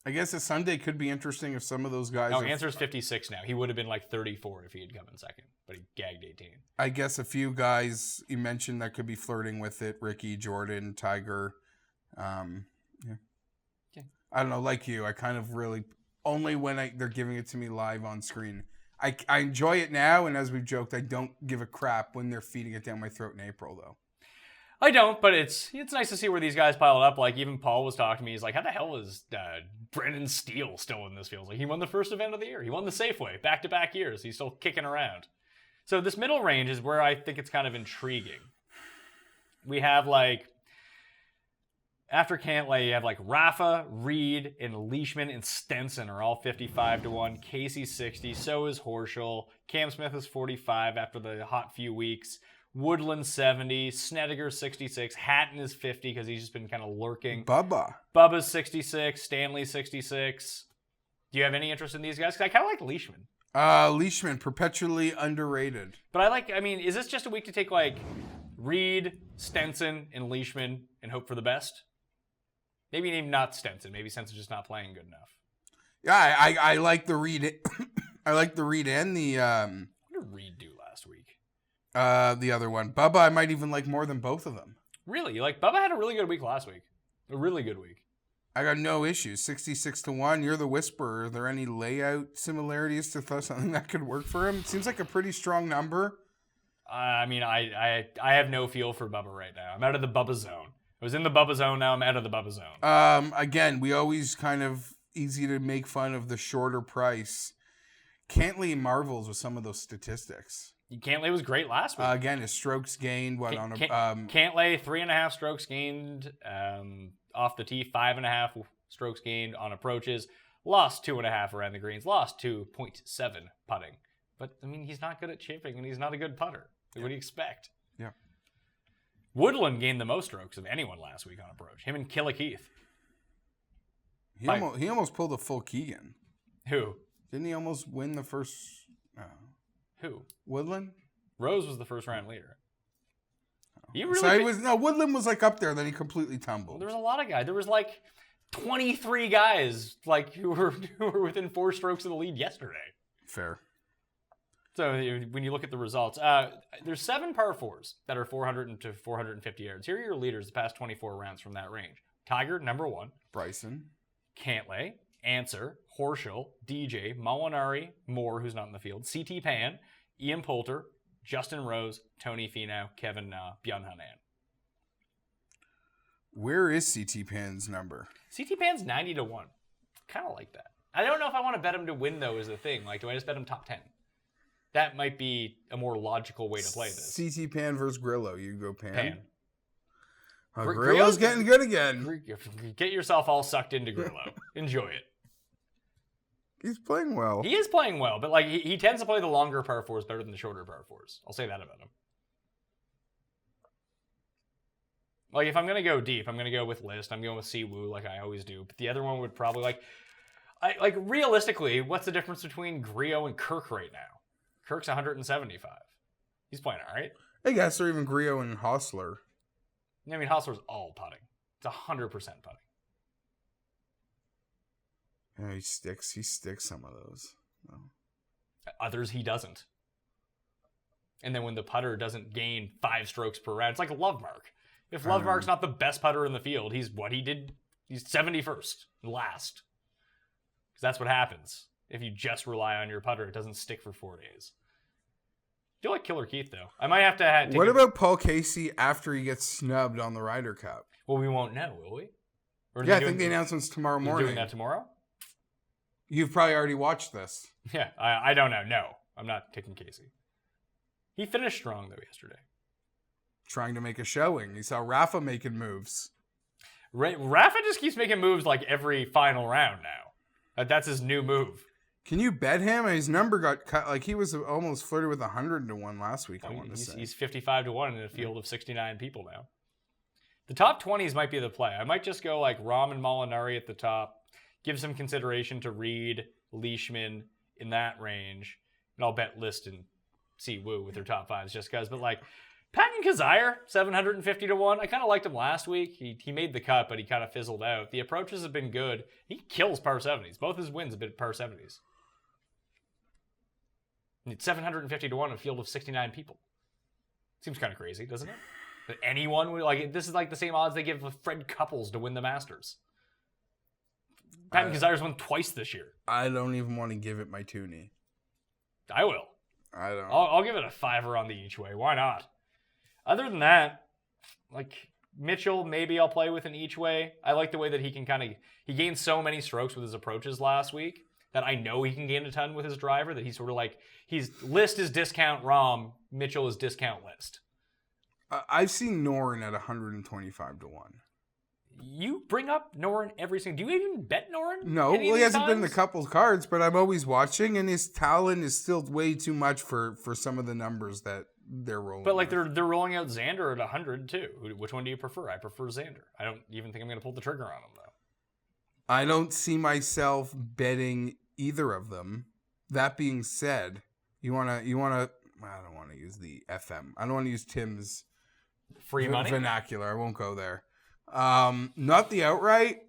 I guess a Sunday could be interesting if some of those guys... No, Answer's 56 now. He would have been like 34 if he had come in 2nd, but he gagged 18. I guess a few guys you mentioned that could be flirting with it. Ricky, Jordan, Tiger. Yeah. I don't know, like you, I kind of really... Only when they're giving it to me live on screen. I enjoy it now, and as we've joked, I don't give a crap when they're feeding it down my throat in April, though. I don't, but it's nice to see where these guys piled up. Like, even Paul was talking to me. He's like, how the hell is Brendan Steele still in this field? Like, he won the first event of the year. He won the Safeway back-to-back years. He's still kicking around. So this middle range is where I think it's kind of intriguing. We have, like... After Cantlay, you have like Rafa, Reed, and Leishman and Stenson are all 55-1. Casey 60. So is Horschel. Cam Smith is 45 after the hot few weeks. Woodland 70. Snedeker 66. Hatton is 50 because he's just been kind of lurking. Bubba's 66. Stanley 66. Do you have any interest in these guys? Because I kind of like Leishman. Leishman, perpetually underrated. But is this just a week to take like Reed, Stenson, and Leishman and hope for the best? Maybe even not Stenson. Maybe Stenson's just not playing good enough. Yeah, I like the Reed. I like the Reed and the... What did Reed do last week? The other one. Bubba, I might even like more than both of them. Really? Like, Bubba had a really good week last week. A really good week. I got no issues. 66-1. You're the whisperer. Are there any layout similarities to something that could work for him? It seems like a pretty strong number. I mean, I have no feel for Bubba right now. I'm out of the Bubba zone. I was in the Bubba zone, now I'm out of the Bubba zone. Again, we always kind of easy to make fun of the shorter price. Cantlay marvels with some of those statistics. Cantlay was great last week. Again, his strokes gained. Cantlay 3.5 strokes gained off the tee, 5.5 strokes gained on approaches. Lost 2.5 around the greens. Lost 2.7 putting. But I mean, he's not good at chipping, and he's not a good putter. What do you expect? Yeah. Woodland gained the most strokes of anyone last week on approach. Him and Killikeith. He almost pulled a full Keegan. Who? Didn't he almost win the first... Who? Woodland? Rose was the first round leader. Woodland was like up there, then he completely tumbled. There was a lot of guys. There was like 23 guys like who were within 4 strokes of the lead yesterday. Fair. So when you look at the results, there's 7 par 4s that are 400 to 450 yards. Here are your leaders the past 24 rounds from that range. Tiger, number 1. Bryson. Cantlay, Answer, Horschel, DJ, Molinari, Moore, who's not in the field, CT Pan, Ian Poulter, Justin Rose, Tony Finau, Kevin Na, Byung Hun An. Where is CT Pan's number? CT Pan's 90-1. Kind of like that. I don't know if I want to bet him to win, though, is the thing. Like, do I just bet him top 10? That might be a more logical way to play this. CT Pan versus Grillo. You go Pan. Pan. Grillo's getting good again. Get yourself all sucked into Grillo. Enjoy it. He's playing well. He is playing well, but like he tends to play the longer par fours better than the shorter par fours. I'll say that about him. Like if I'm gonna go deep, I'm gonna go with List. I'm going with Siwoo like I always do. But the other one would probably like realistically, what's the difference between Griot and Kirk right now? Kirk's 175. He's playing all right. I guess, or even Griot and Hostler. I mean, Hostler's all putting. It's 100% putting. Yeah, he sticks some of those. No. Others he doesn't. And then when the putter doesn't gain 5 strokes per round, it's like Lovemark. If Lovemark's not the best putter in the field, he's what he did. He's 71st, last. Because that's what happens. If you just rely on your putter, it doesn't stick for 4 days. I feel like Killer Keith, though. I might have to What about Paul Casey after he gets snubbed on the Ryder Cup? Well, we won't know, will we? Yeah, I think the announcement's tomorrow morning. Doing that tomorrow? You've probably already watched this. Yeah, I don't know. No, I'm not taking Casey. He finished strong, though, yesterday. Trying to make a showing. You saw Rafa making moves. Rafa just keeps making moves like every final round now. That's his new move. Can you bet him? His number got cut. Like he was almost flirted with 100-1 last week. I want to say he's 55-1 in a field of 69 people now. The top 20s might be the play. I might just go like Rahm and Molinari at the top. Give some consideration to Reed, Leishman in that range, and I'll bet List and Siwoo with their top 5s just because. But like Patton Kizzire, 750-1. I kind of liked him last week. He made the cut, but he kind of fizzled out. The approaches have been good. He kills par 70s. Both his wins have been par 70s. It's 750-1 in a field of 69 people. Seems kind of crazy, doesn't it? That anyone would like. This is like the same odds they give Fred Couples to win the Masters. Patton Kizzire's won twice this year. I don't even want to give it my toonie. I will. I don't. I'll give it a 5 on the each way. Why not? Other than that, like Mitchell, maybe I'll play with an each way. I like the way that he can he gained so many strokes with his approaches last week that I know he can gain a ton with his driver, that he's sort of like, List is discount Rahm, Mitchell is discount List. I've seen Noren at 125-1. You bring up Noren every single... Do you even bet Noren? No, well, he hasn't been in the couple's cards, but I'm always watching, and his talent is still way too much for some of the numbers that they're rolling. But like they're rolling out Xander at 100 too. Which one do you prefer? I prefer Xander. I don't even think I'm going to pull the trigger on him though. I don't see myself betting either of them. That being said, you wanna. I don't want to use the FM. I don't want to use Tim's free money vernacular. I won't go there. Not the outright,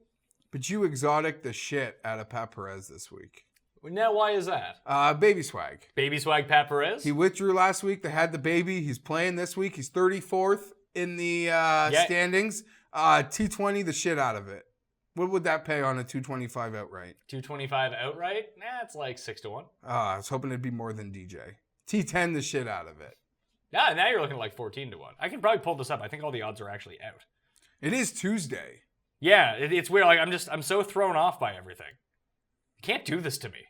but you exotic the shit out of Pat Perez this week. Now, why is that? Baby swag. Baby swag Pat Perez? He withdrew last week. They had the baby. He's playing this week. He's 34th in the standings. T20 the shit out of it. What would that pay on a 225 outright? 225 outright? Nah, it's like 6-1. I was hoping it'd be more than DJ. T10 the shit out of it. Now you're looking at like 14-1. I can probably pull this up. I think all the odds are actually out. It is Tuesday. Yeah, it's weird. Like I'm so thrown off by everything. You can't do this to me.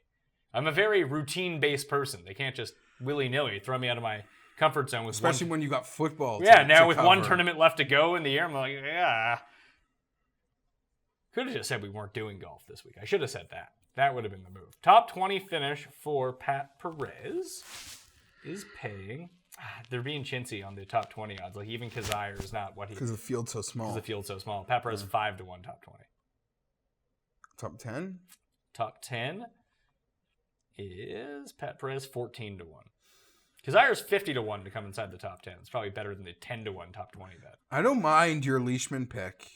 I'm a very routine-based person. They can't just willy-nilly throw me out of my comfort zone with especially when you got football. Now with one tournament left to go in the year, I'm like, yeah. Could have just said we weren't doing golf this week. I should have said that. That would have been the move. Top 20 finish for Pat Perez is paying. They're being chintzy on the top 20 odds. Like even Kizzire is not what he. Because the field's so small. Because the field's so small. Pat Perez 5-1 top 20. Top 10. Top 10 is Pat Perez 14-1. Kizzire's 50-1 to come inside the top 10. It's probably better than the 10-1 top 20 bet. I don't mind your Leishman pick.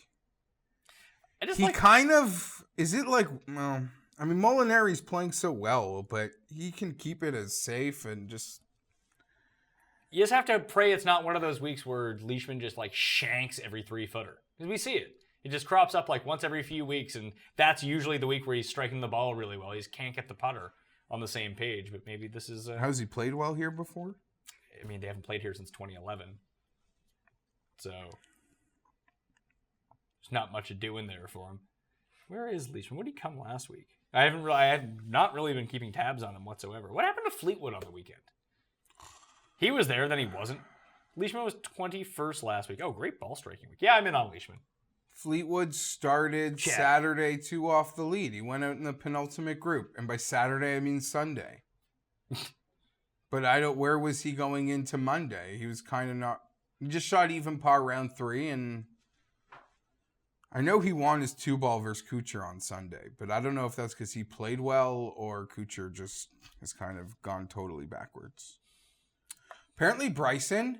He kind of is it like well. I mean, Molinari's playing so well, but he can keep it as safe and just. You just have to pray it's not one of those weeks where Leishman just like shanks every 3-footer. Because we see it. It just crops up like once every few weeks, and that's usually the week where he's striking the ball really well. He just can't get the putter on the same page, but maybe this is... Has he played well here before? I mean, they haven't played here since 2011. So, there's not much to do in there for him. Where is Leishman? What did he come last week? I have not really been keeping tabs on him whatsoever. What happened to Fleetwood on the weekend? He was there, then he wasn't. Leishman was 21st last week. Oh, great ball striking week. Yeah, I'm in on Leishman. Fleetwood started Check. Saturday 2 off the lead. He went out in the penultimate group. And by Saturday, I mean Sunday. But where was he going into Monday? He was kind of not. He just shot even par round 3. And I know he won his 2-ball versus Kuchar on Sunday. But I don't know if that's because he played well or Kuchar just has kind of gone totally backwards. Apparently, Bryson,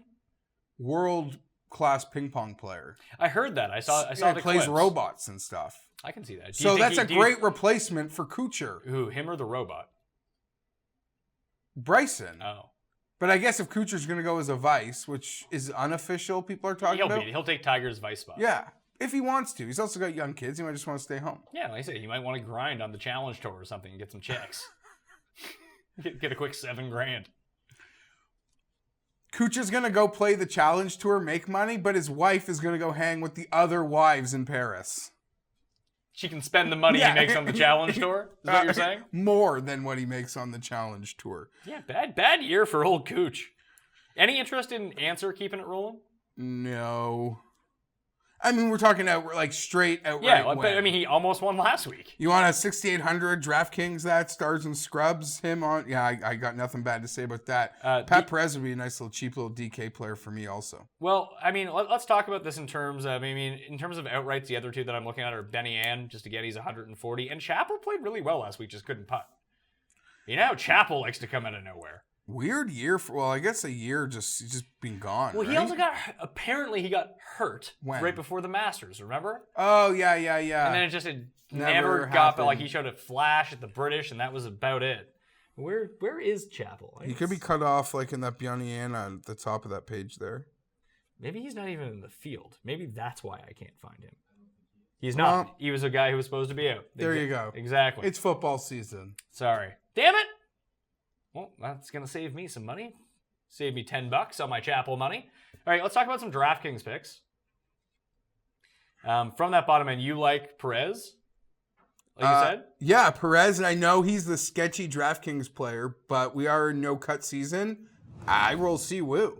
world-class ping pong player. I heard that. I saw the plays clips. robots and stuff. I can see that. So that's a great replacement for Kuchar. Who, him or the robot? Bryson. Oh. But I guess if Kuchar's going to go as a vice, which is unofficial, people are talking about. He'll take Tiger's vice spot. Yeah, if he wants to. He's also got young kids. He might just want to stay home. Yeah, like I say, he might want to grind on the Challenge Tour or something and get some checks. get a quick $7,000. Kuchar's going to go play the Challenge Tour, make money, but his wife is going to go hang with the other wives in Paris. She can spend the money he makes on the Challenge Tour? Is what you're saying? More than what he makes on the Challenge Tour. Yeah, bad year for old Cooch. Any interest in Answer keeping it rolling? No. I mean, we're talking straight outright Yeah, win. but I mean, he almost won last week. You want a 6,800 DraftKings that stars and scrubs him on? Yeah, I got nothing bad to say about that. Pat Perez would be a nice little cheap little DK player for me also. Well, I mean, let's talk about this in terms of outrights. The other two that I'm looking at are Benny Ann, just again, he's 140, and Chappell played really well last week, just couldn't putt. You know, Chappell likes to come out of nowhere. Weird year I guess a year just been gone. Well, right? he also got hurt When? right before the Masters, remember? Oh, yeah. And then it Never never got, happened. like he showed a flash at the British, and that was about it. Where is Chappell? He could be cut off like in that Bianiana at the top of that page there. Maybe he's not even in the field. Maybe that's why I can't find him. He's not. Well, he was a guy who was supposed to be out. There you go. Exactly. It's football season. Sorry. Damn it! Well, that's going to save me some money. Save me $10 on my Chappell money. All right, let's talk about some DraftKings picks. From that bottom end, you like Perez? Like you said? Yeah, Perez, and I know he's the sketchy DraftKings player, but we are in no-cut season. I roll Siwoo.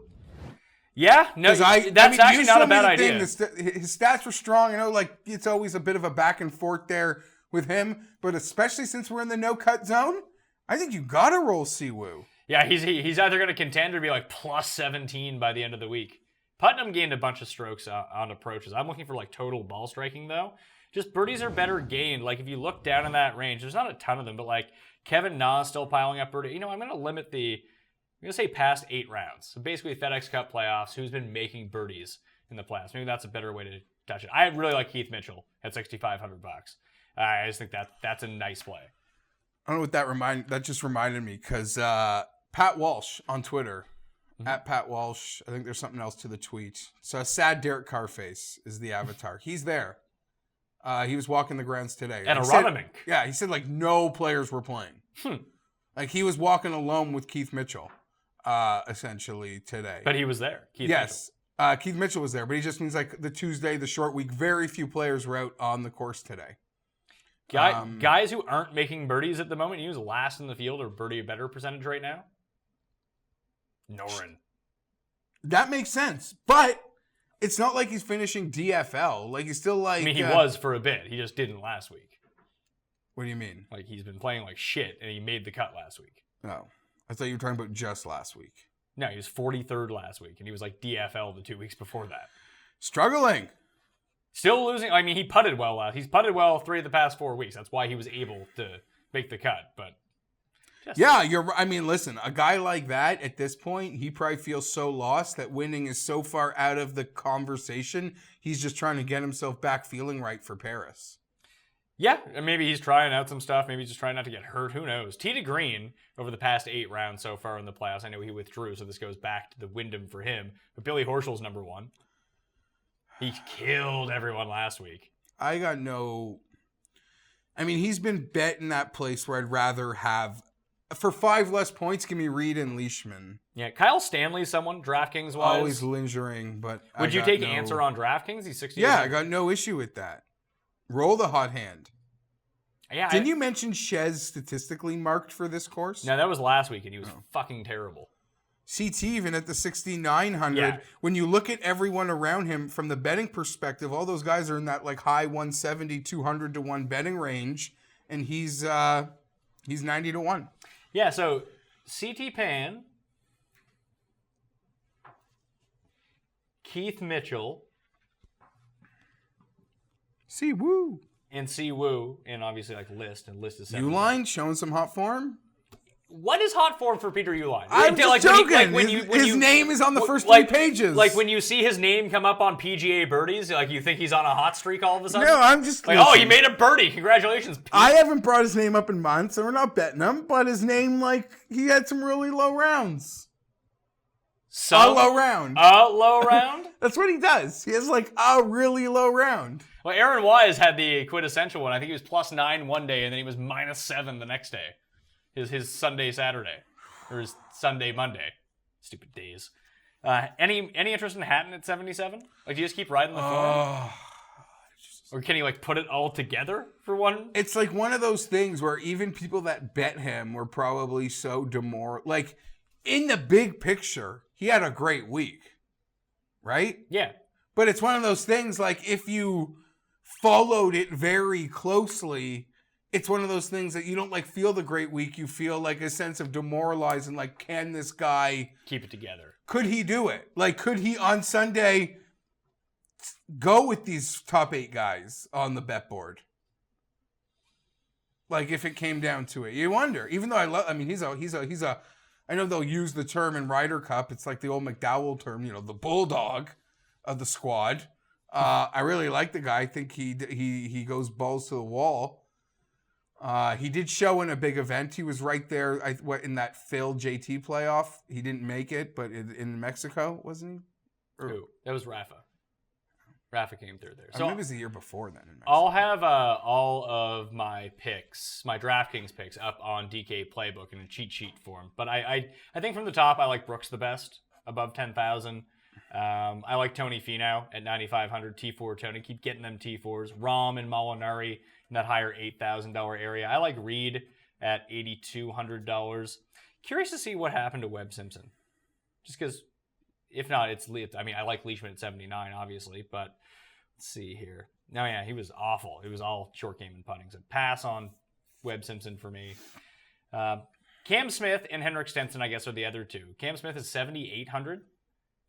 Yeah, no, that's actually not a bad idea. His stats were strong. I know, it's always a bit of a back and forth there with him, but especially since we're in the no-cut zone, I think you gotta roll Siwoo. Yeah, he's either going to contend or be like plus 17 by the end of the week. Putnam gained a bunch of strokes on approaches. I'm looking for total ball striking though. Just birdies are better gained. If you look down in that range, there's not a ton of them, but Kevin Na is still piling up birdie. I'm going to limit I'm going to say past 8 rounds. So basically FedEx Cup playoffs, who's been making birdies in the playoffs. Maybe that's a better way to touch it. I really like Keith Mitchell at $6,500. I just think that's a nice play. I don't know what that just reminded me, because Pat Walsh on Twitter, at Pat Walsh, I think there's something else to the tweet. So a sad Derek Carr face is the avatar. He's there. He was walking the grounds today. And Aronimink. Yeah, he said no players were playing. He was walking alone with Keith Mitchell, essentially today. But he was there. Yes. Keith Mitchell was there, but he just means the Tuesday, the short week, very few players were out on the course today. Guys who aren't making birdies at the moment, he was last in the field or birdie better percentage right now. Noren. That makes sense, but it's not like he's finishing DFL. He's still he was for a bit. He just didn't last week. What do you mean? He's been playing like shit, and he made the cut last week. No, I thought you were talking about just last week. No, he was 43rd last week, and he was DFL the 2 weeks before that. Struggling. Still losing. He putted well last. He's putted well 3 of the past 4 weeks. That's why he was able to make the cut. But yeah, listen, a guy like that at this point, he probably feels so lost that winning is so far out of the conversation. He's just trying to get himself back feeling right for Paris. Yeah, and maybe he's trying out some stuff. Maybe he's just trying not to get hurt. Who knows? Tee to Green over the past 8 rounds so far in the playoffs. I know he withdrew, so this goes back to the Wyndham for him. But Billy Horschel's number 1. He killed everyone last week. He's been bet in that place where I'd rather have, for 5 less points, give me Reed and Leishman. Yeah, Kyle Stanley's someone, DraftKings-wise. Always lingering, but would you take Answer on DraftKings? He's 60. Yeah, I got no issue with that. Roll the hot hand. Yeah. Didn't you mention Shez statistically marked for this course? No, that was last week, and he was fucking terrible. CT even at the 6,900. Yeah. When you look at everyone around him from the betting perspective, all those guys are in that like high 170, 200 to 1 betting range, and he's 90 to 1. Yeah, so CT Pan, Keith Mitchell, See, woo. and Si Woo, and obviously like List, and List is 70. Uline showing some hot form. What is hot form for Peter Uline? I'm just joking. His name is on the first 3 pages. Like when you see his name come up on PGA birdies, like you think he's on a hot streak all of a sudden? No, I'm just like, oh, he made a birdie. Congratulations, Pete. I haven't brought his name up in months, so we're not betting him. But his name, like, he had some really low rounds. A low round. A low round? That's what he does. He has, like, a really low round. Well, Aaron Wise had the quintessential one. I think he was +9 one day, and then he was -7 the next day. His Sunday, Saturday. Or his Sunday, Monday. Stupid days. Any interest in Hatton at 77? Like, do you just keep riding the form? Or can he, like, put it all together for one? It's like one of those things where even people that bet him were probably so like, in the big picture, he had a great week. Right? Yeah. But it's one of those things, like, if you followed it very closely, it's one of those things that you don't, like, feel the great week. You feel, like, a sense of demoralizing, like, can this guy... keep it together. Could he do it? Like, could he, on Sunday, go with these top 8 guys on the bet board? Like, if it came down to it. You wonder. Even though he's a... I know they'll use the term in Ryder Cup. It's like the old McDowell term, you know, the bulldog of the squad. I really like the guy. I think he goes balls to the wall. He did show in a big event. He was right there in that Phil JT playoff. He didn't make it, but in Mexico, wasn't he? Who? That was Rafa. Rafa came through there. So maybe it was the year before then. In Mexico. I'll have all of my picks, my DraftKings picks, up on DK Playbook in a cheat sheet form. But I think from the top, I like Brooks the best, above 10,000. I like Tony Finau at 9,500. T4 Tony, keep getting them T4s. Rahm and Molinari in that higher $8,000 area. I like Reed at $8,200. Curious to see what happened to Webb Simpson. Just because, if not, I like Leishman at 79, obviously, but let's see here. No, yeah, he was awful. It was all short game and putting. So pass on Webb Simpson for me. Cam Smith and Henrik Stenson, I guess, are the other two. Cam Smith is 7,800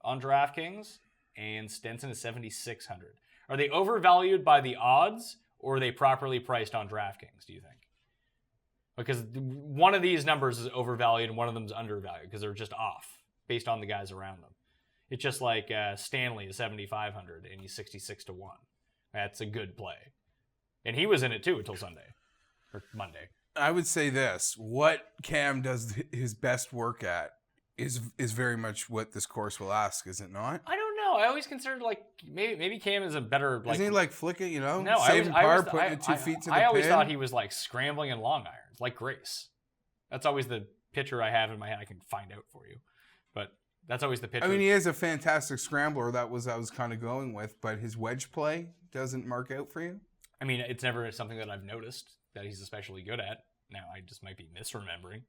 on DraftKings, and Stenson is 7,600. Are they overvalued by the odds, or are they properly priced on DraftKings, do you think? Because one of these numbers is overvalued and one of them is undervalued because they're just off based on the guys around them. It's just like Stanley is 7,500 and he's 66 to 1. That's a good play. And he was in it too until Sunday or Monday. I would say this. What Cam does his best work at is very much what this course will ask, is it not? I don't know. I always considered like maybe Cam is a better like. Isn't he like flicking, you know? No, saving par, putting it 2 feet to the pin? I always thought he was like scrambling in long irons, like Grace. That's always the picture I have in my head. I can find out for you, but that's always the picture. I mean, he is a fantastic scrambler. That was I was kind of going with, but his wedge play doesn't mark out for you. I mean, it's never something that I've noticed that he's especially good at. Now, I just might be misremembering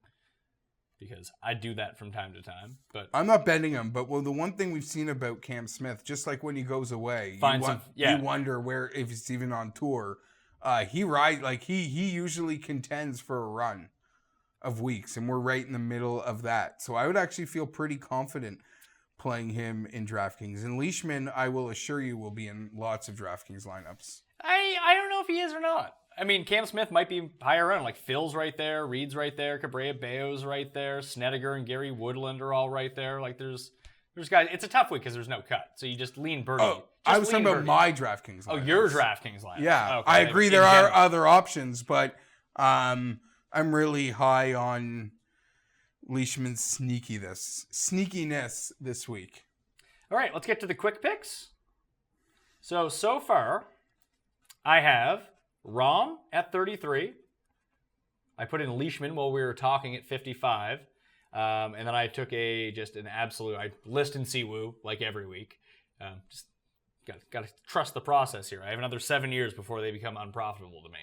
because I do that from time to time. But I'm not betting him, but the one thing we've seen about Cam Smith, just like when he goes away, you wonder where if he's even on tour. He usually contends for a run of weeks, and we're right in the middle of that. So I would actually feel pretty confident playing him in DraftKings. And Leishman, I will assure you, will be in lots of DraftKings lineups. I don't know if he is or not. I mean, Cam Smith might be higher on. Like, Phil's right there, Reed's right there, Cabrera Bayo's right there, Snedeker and Gary Woodland are all right there. Like, there's guys. It's a tough week because there's no cut. So you just lean birdie. Oh, I was talking about my DraftKings lineups. Oh, your DraftKings lineup. Yeah, okay. I agree there are other options, but I'm really high on Leishman's sneakiness this week. All right, let's get to the quick picks. So far, I have Rahm at 33. I put in Leishman while we were talking at 55. And then I took I list in Siwoo like every week. Just got to trust the process here. I have another 7 years before they become unprofitable to me.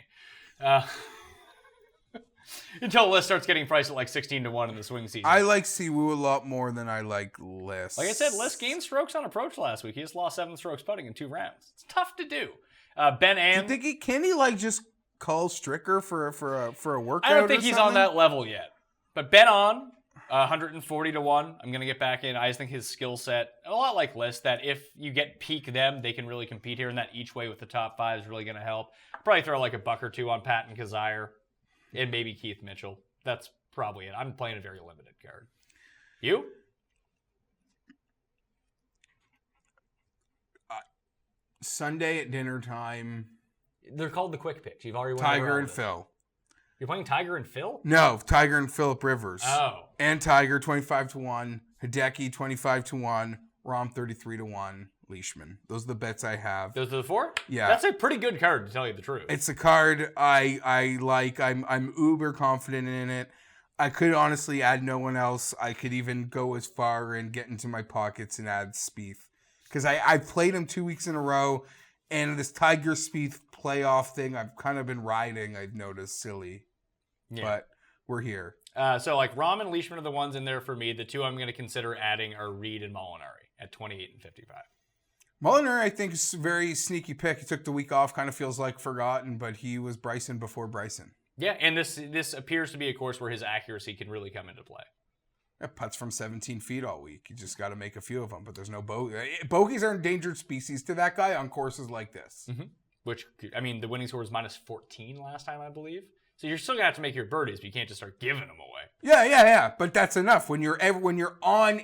Until List starts getting priced at like 16-1 in the swing season. I like Siwoo a lot more than I like List. Like I said, List gained strokes on approach last week. He just lost 7 strokes putting in 2 rounds. It's tough to do. Ben Do An. you think can he like just call Stricker for a workout? I don't think or he's something? on that level yet. But Ben On, 140-1. I'm going to get back in. I just think his skill set, a lot like List, that if you get peak them, they can really compete here, and that each way with the top 5 is really going to help. Probably throw like a buck or 2 on Patton Kazire and maybe Keith Mitchell. That's probably it. I'm playing a very limited card. You? Sunday at dinner time. They're called the quick picks. You've already went Tiger around and with it. Phil. You're playing Tiger and Phil? No, Tiger and Philip Rivers. Oh. And Tiger 25-1, Hideki 25-1, Rom 33-1, Leishman. Those are the bets I have. Those are the 4? Yeah. That's a pretty good card, to tell you the truth. It's a card I like. I'm uber confident in it. I could honestly add no one else. I could even go as far and get into my pockets and add Spieth. Because I played him 2 weeks in a row, and this Tiger Spieth playoff thing I've kind of been riding, I've noticed, silly. Yeah. But we're here. So like Rahm and Leishman are the ones in there for me. The 2 I'm going to consider adding are Reed and Molinari at 28 and 55. Molinari, I think, is a very sneaky pick. He took the week off, kind of feels like forgotten, but he was Bryson before Bryson. Yeah, and this appears to be a course where his accuracy can really come into play. Yeah, putts from 17 feet all week. You just got to make a few of them, but there's no bogey. Bogeys are endangered species to that guy on courses like this. Mm-hmm. Which, I mean, the winning score was minus 14 last time, I believe. So you're still going to have to make your birdies, but you can't just start giving them away. Yeah. But that's enough. When you're on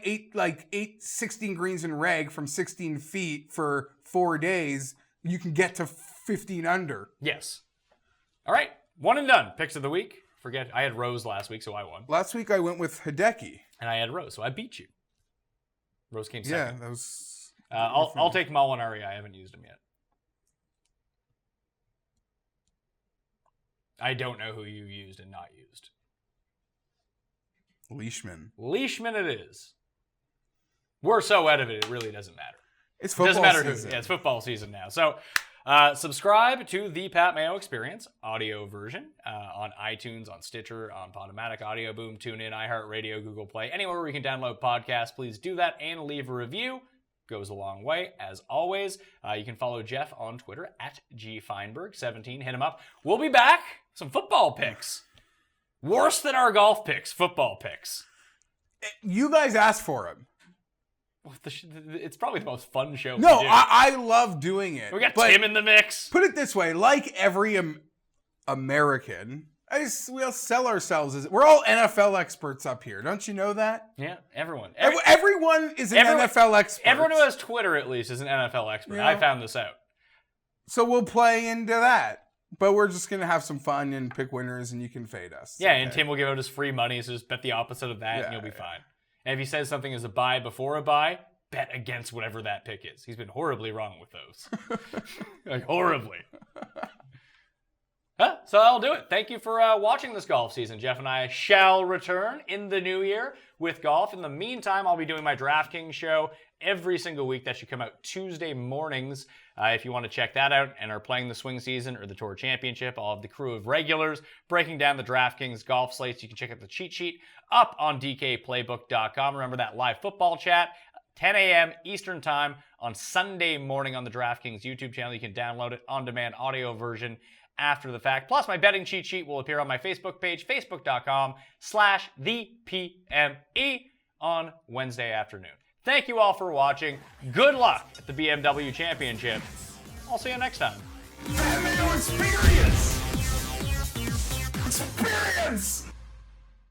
16 greens in reg from 16 feet for 4 days, you can get to 15 under. Yes. All right. One and done. Picks of the week. Forget, I had Rose last week, so I won. Last week I went with Hideki. And I had Rose, so I beat you. Rose came second. Yeah, that was... I'll take Molinari. I haven't used him yet. I don't know who you used and not used. Leishman. Leishman it is. We're so out of it, it really doesn't matter. It's football doesn't matter season. who. Yeah, it's football season now. So subscribe to the Pat Mayo Experience audio version on iTunes, on Stitcher, on Podomatic, Audio Boom, TuneIn, iHeartRadio, Google Play, anywhere where you can download podcasts. Please do that and leave a review. Goes a long way, as always. You can follow Jeff on Twitter at GFienberg17. Hit him up. We'll be back. Some football picks. Worse than our golf picks. Football picks. You guys asked for him. It's probably the most fun show. No, we do. I love doing it. We got but Tim in the mix. Put it this way, like every American, we all sell ourselves as we're all NFL experts up here. Don't you know that? Yeah, everyone. Everyone is an NFL expert. Everyone who has Twitter, at least, is an NFL expert. Yeah. I found this out. So we'll play into that. But we're just going to have some fun and pick winners, and you can fade us. Yeah, okay? and Tim will give out his free money, so just bet the opposite of that, and you'll be fine. And if he says something is a buy before a buy, bet against whatever that pick is. He's been horribly wrong with those. Like, horribly. So that'll do it. Thank you for watching this golf season. Jeff and I shall return in the new year with golf. In the meantime, I'll be doing my DraftKings show every single week. That should come out Tuesday mornings. If you want to check that out and are playing the swing season or the Tour Championship, I'll have the crew of regulars breaking down the DraftKings golf slates. You can check out the cheat sheet up on dkplaybook.com. Remember that live football chat, 10 a.m. Eastern Time on Sunday morning on the DraftKings YouTube channel. You can download it on-demand audio version after the fact. Plus, my betting cheat sheet will appear on my Facebook page, facebook.com/thepme on Wednesday afternoon. Thank you all for watching. Good luck at the BMW Championship. I'll see you next time. Pat Mayo Experience! Experience!